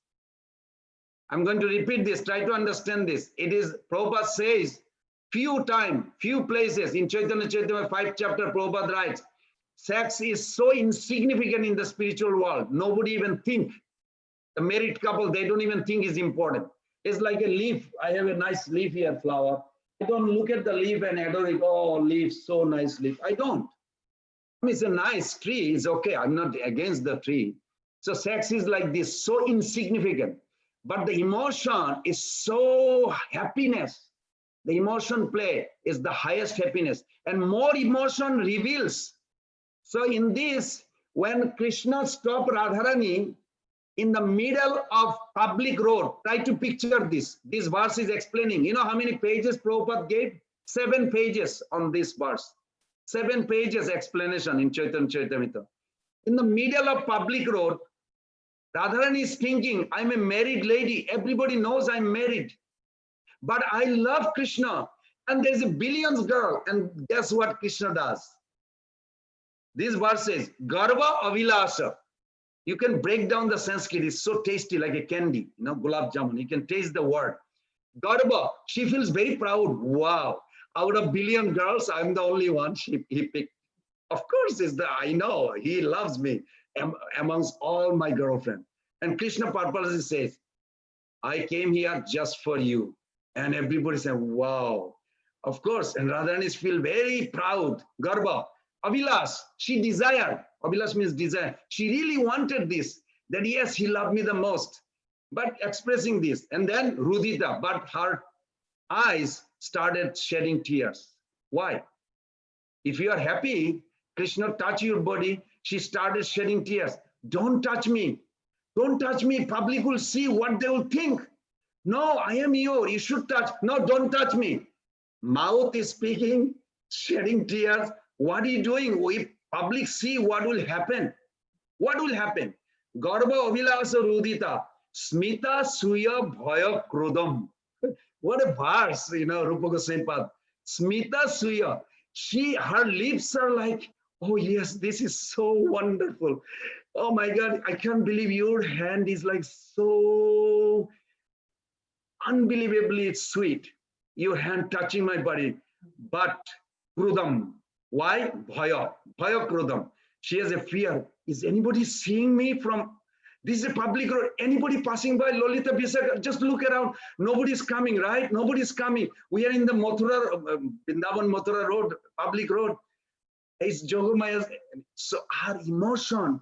I'm going to repeat this, try to understand this. It is, Prabhupada says, few places in Chaitanya Charitamrita 5th chapter, Prabhupada writes, sex is so insignificant in the spiritual world. Nobody even think. The married couple, they don't even think is important. It's like a leaf. I have a nice leaf here, flower. I don't look at the leaf and adore it. Oh, leaf, so nice leaf. I don't. I mean, it's a nice tree. It's okay. I'm not against the tree. So sex is like this, so insignificant. But the emotion is so happiness. The emotion play is the highest happiness. And more emotion reveals. So in this, when Krishna stopped Radharani in the middle of public road, try to picture this. This verse is explaining. You know how many pages Prabhupada gave? 7 pages on this verse. 7 pages explanation in Chaitanya Charitamrita. In the middle of public road, Radharani is thinking, I'm a married lady. Everybody knows I'm married. But I love Krishna. And there's a billions girl. And guess what Krishna does? This verse says, Garva Avilasa. You can break down the Sanskrit. It's so tasty, like a candy, gulab jamun. You can taste the word. Garva, she feels very proud. Wow. Out of billion girls, I'm the only one he picked. Of course, I know, he loves me amongst all my girlfriends. And Krishna purposely says, I came here just for you. And everybody said, wow. Of course, and Radharani feel very proud. Garva. Avilas, she desired. Avilas means desire. She really wanted this, that yes, he loved me the most. But expressing this, and then Rudita, but her eyes started shedding tears. Why? If you are happy, Krishna touch your body, she started shedding tears. Don't touch me. Don't touch me. Public will see what they will think. No, I am you. You should touch. No, don't touch me. Mouth is speaking, shedding tears. What are you doing? If public see, what will happen? What will happen? Garbha Avilasa Rudita, Smita Suya Bhaya Krodam. What a verse, Rupa Goswami Pad. Smita Suya. Her lips are like, oh yes, this is so wonderful. Oh my God, I can't believe your hand is like so unbelievably sweet. Your hand touching my body. But Krudam. Why? Bhaya. Bhaya Krudam. She has a fear. Is anybody seeing me from this is a public road? Anybody passing by Lolita Bisaka? Just look around. Nobody's coming, right? Nobody's coming. We are in the Mathura, Vrindavan Mathura road, public road. It's Jogomaya's. So our emotion,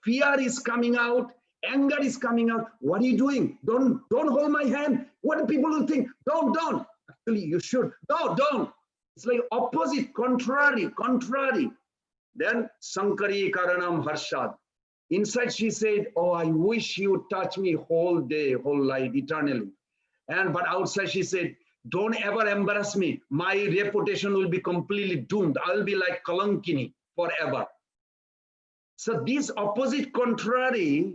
fear is coming out, anger is coming out. What are you doing? Don't hold my hand. What do people will think? Don't. Actually, you should. No, don't. It's like opposite, contrary. Then Sankari Karanam Harshad. Inside she said, oh, I wish you would touch me whole day, whole life, eternally. But outside she said, don't ever embarrass me. My reputation will be completely doomed. I'll be like Kalankini forever. So this opposite, contrary,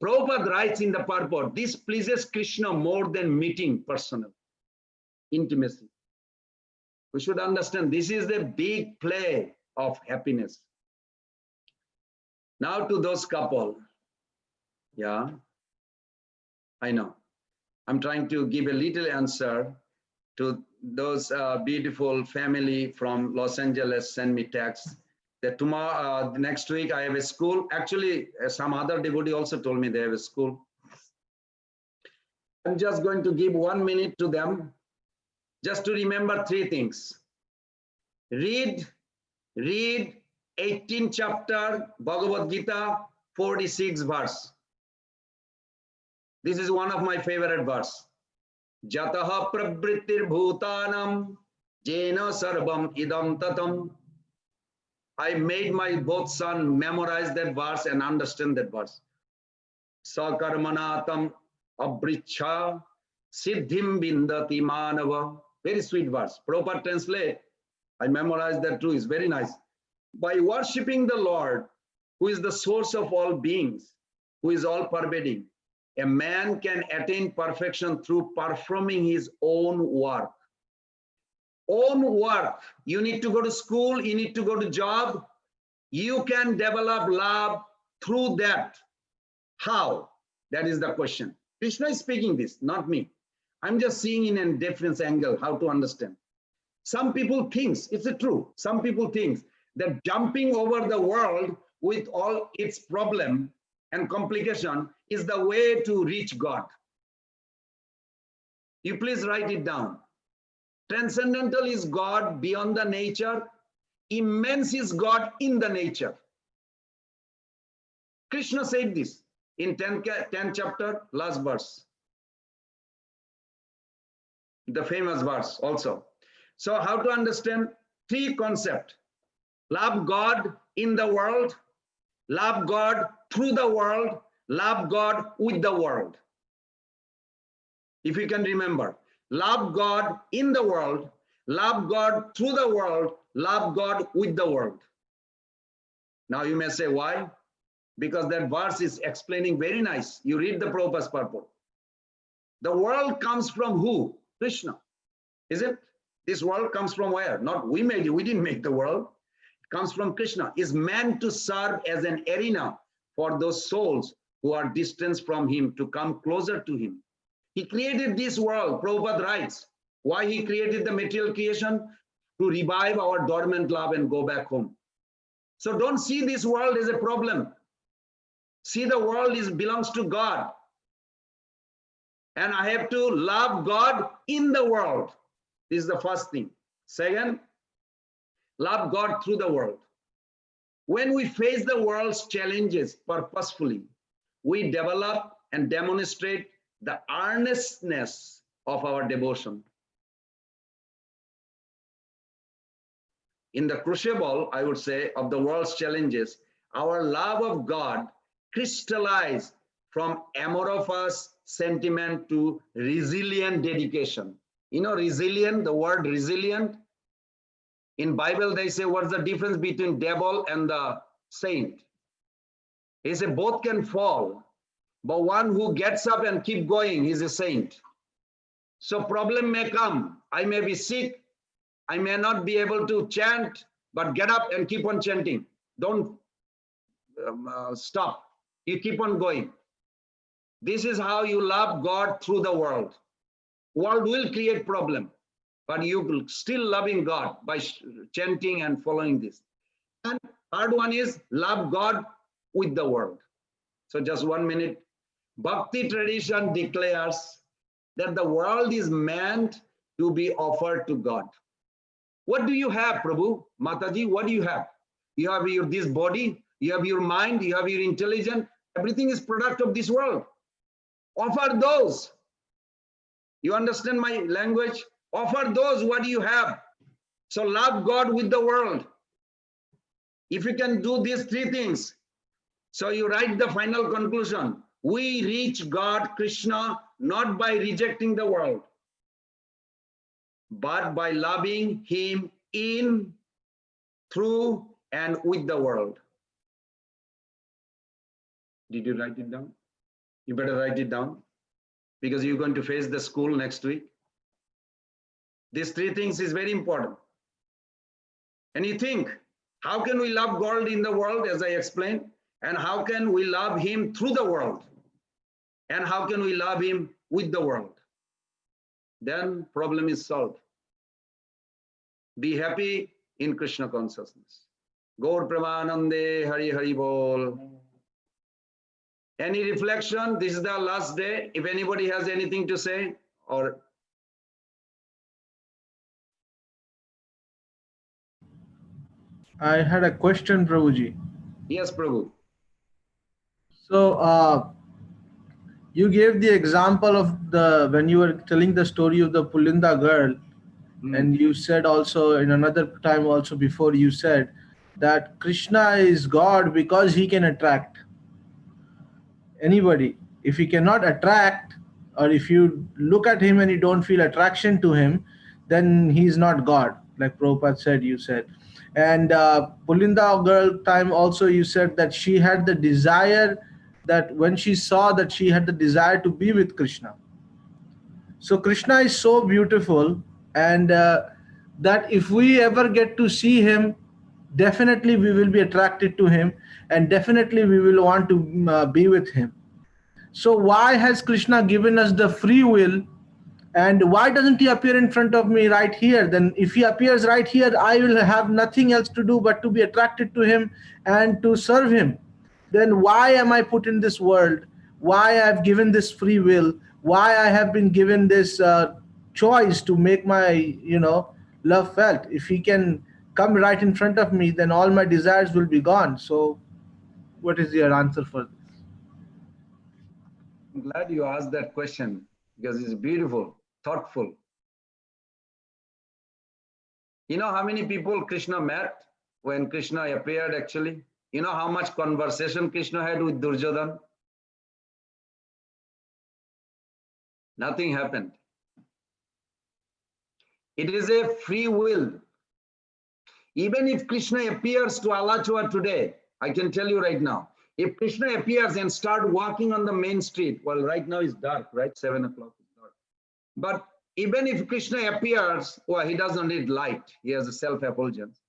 Prabhupada writes in the purport, this pleases Krishna more than meeting personal intimacy. We should understand this is the big play of happiness. Now to those couple. Yeah, I know. I'm trying to give a little answer to those beautiful family from Los Angeles send me text that tomorrow, next week I have a school. Actually, some other devotee also told me they have a school. I'm just going to give 1 minute to them just to remember 3 things. Read 18th chapter, Bhagavad Gita, 46 verse. This is one of my favorite verse. Jataha pravrittir bhutanam jena sarvam idam tatam. I made my both son memorize that verse and understand that verse. Sakarmanatam abricha siddhim bindati manava. Very sweet verse. Proper translate. I memorized that too. It's very nice. By worshipping the Lord, who is the source of all beings, who is all pervading, a man can attain perfection through performing his own work. Own work. You need to go to school, you need to go to job. You can develop love through that. How? That is the question. Krishna is speaking this, not me. I'm just seeing in a different angle how to understand. Some people think, it's true, some people think that jumping over the world with all its problem and complication is the way to reach God. You please write it down. Transcendental is God beyond the nature. Immense is God in the nature. Krishna said this in 10th chapter, last verse. The famous verse also. So how to understand 3 concepts. Love God in the world, love God through the world, love God with the world. If you can remember, love God in the world, love God through the world, love God with the world. Now you may say, why? Because that verse is explaining very nice. You read the Prabhupada's purport. The world comes from who? Krishna. Is it? This world comes from where? Not we made it. We didn't make the world. It comes from Krishna. Is meant to serve as an arena for those souls who are distant from him to come closer to him. He created this world. Prabhupada writes, why he created the material creation? To revive our dormant love and go back home. So don't see this world as a problem. See the world belongs to God. And I have to love God in the world. This is the first thing. Second, love God through the world. When we face the world's challenges purposefully, we develop and demonstrate the earnestness of our devotion. in the crucible, I would say, of the world's challenges, our love of God crystallized from amorphous sentiment to resilient dedication. You know, resilient, the word resilient, in Bible they say, what's the difference between devil and the saint? He said both can fall, but one who gets up and keep going is a saint. So problem may come. I may be sick. I may not be able to chant, but get up and keep on chanting. Don't stop. You keep on going. This is how you love God through the world. World will create problem, but you will still loving God by chanting and following this. And third one is love God with the world. So just 1 minute. Bhakti tradition declares that the world is meant to be offered to God. What do you have, Prabhu? Mataji, what do you have? You have this body, you have your mind, you have your intelligence. Everything is product of this world. Offer those. You understand my language? Offer those what you have. So love God with the world. If you can do these three things, so you write the final conclusion. We reach God, Krishna, not by rejecting the world, but by loving him in, through, and with the world. Did you write it down? You better write it down because you're going to face the school next week. These three things is very important. And you think, how can we love God in the world, as I explained? And how can we love him through the world? And how can we love him with the world? Then problem is solved. Be happy in Krishna consciousness. Gaur Premanande Hari Hari Bol. Any reflection? This is the last day. If anybody has anything to say, or I had a question, Prabhuji. yes, Prabhu. So you gave the example of when you were telling the story of the Pulinda girl, and you said also in another time also before you said that Krishna is God because he can attract anybody. If he cannot attract, or if you look at him and you don't feel attraction to him, then he's not God, like Prabhupada said, you said. And Pulinda girl time also you said that she had the desire, that when she saw that she had the desire to be with Krishna. So Krishna is so beautiful, and that if we ever get to see him, definitely we will be attracted to him, and definitely we will want to be with him. So why has Krishna given us the free will, and why doesn't he appear in front of me right here? Then if he appears right here, I will have nothing else to do but to be attracted to him and to serve him. Then why am I put in this world? Why I have given this free will? Why I have been given this choice to make my love felt? If he can come right in front of me, then all my desires will be gone. So what is your answer for this? I'm glad you asked that question because it's beautiful, thoughtful. You know how many people Krishna met when Krishna appeared actually? You know how much conversation Krishna had with Duryodhana? Nothing happened. It is a free will. Even if Krishna appears to Alachua today, I can tell you right now, if Krishna appears and start walking on the main street, well, right now it's dark, right? 7 o'clock is dark. But even if Krishna appears, well, he doesn't need light. He has a self-effulgence.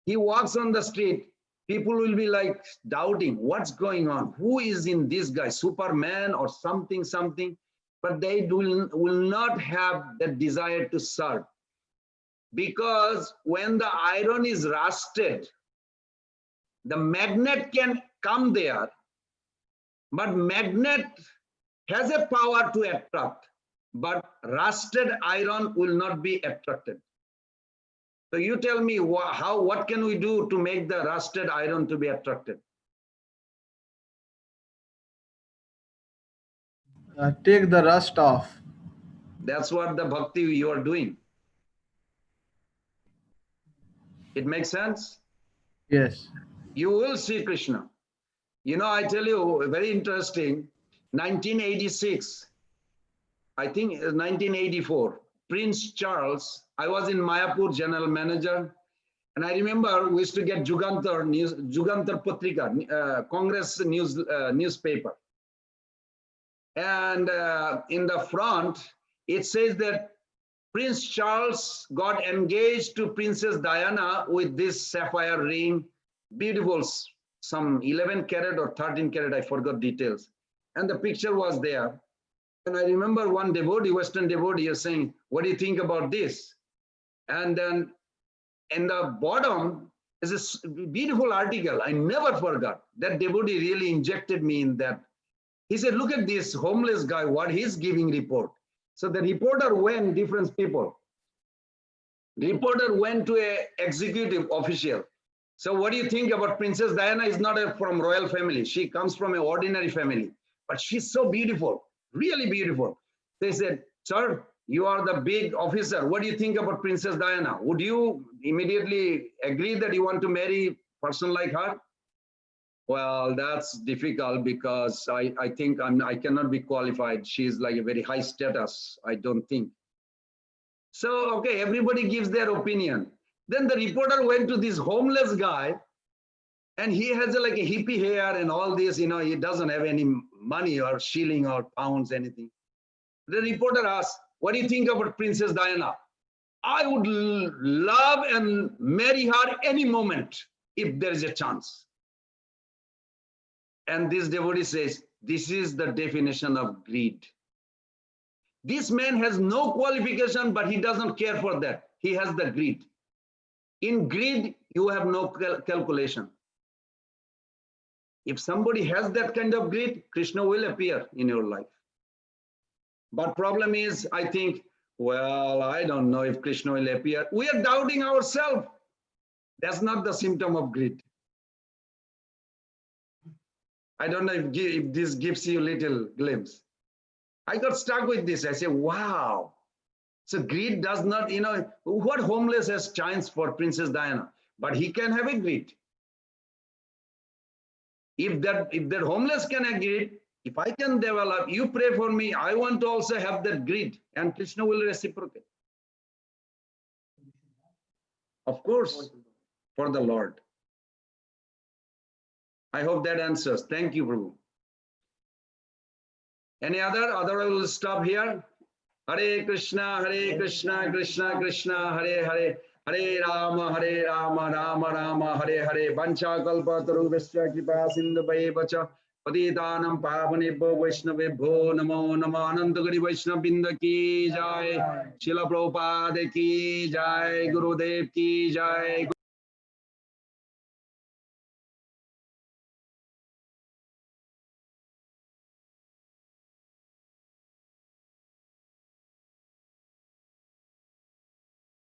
He walks on the street, people will be like doubting, what's going on? Who is in this guy, Superman or something, something? But they will not have that desire to serve. Because when the iron is rusted, the magnet can come there, but magnet has a power to attract, but rusted iron will not be attracted. So you tell me what can we do to make the rusted iron to be attracted? Take the rust off. That's what the bhakti you are doing. It makes sense? Yes. You will see Krishna. You know, I tell you, very interesting, 1986, I think 1984, Prince Charles, I was in Mayapur, general manager, and I remember we used to get Jugantar news, Jugantar Patrika, Congress newspaper. And in the front, it says that Prince Charles got engaged to Princess Diana with this sapphire ring, beautiful, some 11 karat or 13 karat, I forgot details. And the picture was there. And I remember one devotee, Western devotee, is saying, what do you think about this? And then in the bottom is this beautiful article. I never forgot. That devotee really injected me in that. He said, look at this homeless guy, what he's giving report. So the reporter went, different people. The reporter went to an executive official. So what do you think about Princess Diana? Is not from royal family. She comes from an ordinary family, but she's so beautiful, really beautiful. They said, sir, you are the big officer. What do you think about Princess Diana? Would you immediately agree that you want to marry a person like her? Well, that's difficult because I think I cannot be qualified. She's like a very high status, I don't think. So, okay, everybody gives their opinion. Then the reporter went to this homeless guy and he has like a hippie hair and all this, you know, he doesn't have any money or shilling or pounds, anything. The reporter asked, what do you think about Princess Diana? I would love and marry her any moment if there is a chance. And this devotee says, this is the definition of greed. This man has no qualification, but he doesn't care for that. He has the greed. In greed, you have no calculation. If somebody has that kind of greed, Krishna will appear in your life. But problem is, I think, well, I don't know if Krishna will appear. We are doubting ourselves. That's not the symptom of greed. I don't know if this gives you a little glimpse. I got stuck with this. I say, wow. So greed does not, you know, what homeless has chance for Princess Diana? But he can have a greed. If that homeless can have greed, if I can develop, you pray for me, I want to also have that greed, and Krishna will reciprocate. Of course, for the Lord. I hope that answers. Thank you, Prabhu. Any other? Otherwise, we'll stop here. Hare Krishna, Krishna Krishna, Hare Hare, Hare Rama, Rama Rama, Hare Hare. Vancha kalpa tarubhasya kripa sindhu vacha patitanam pavanebho vaishnavebho namo namo anantagari vaishnav binda ki jai. Srila Prabhupada ki jai. Gurudev ki jai.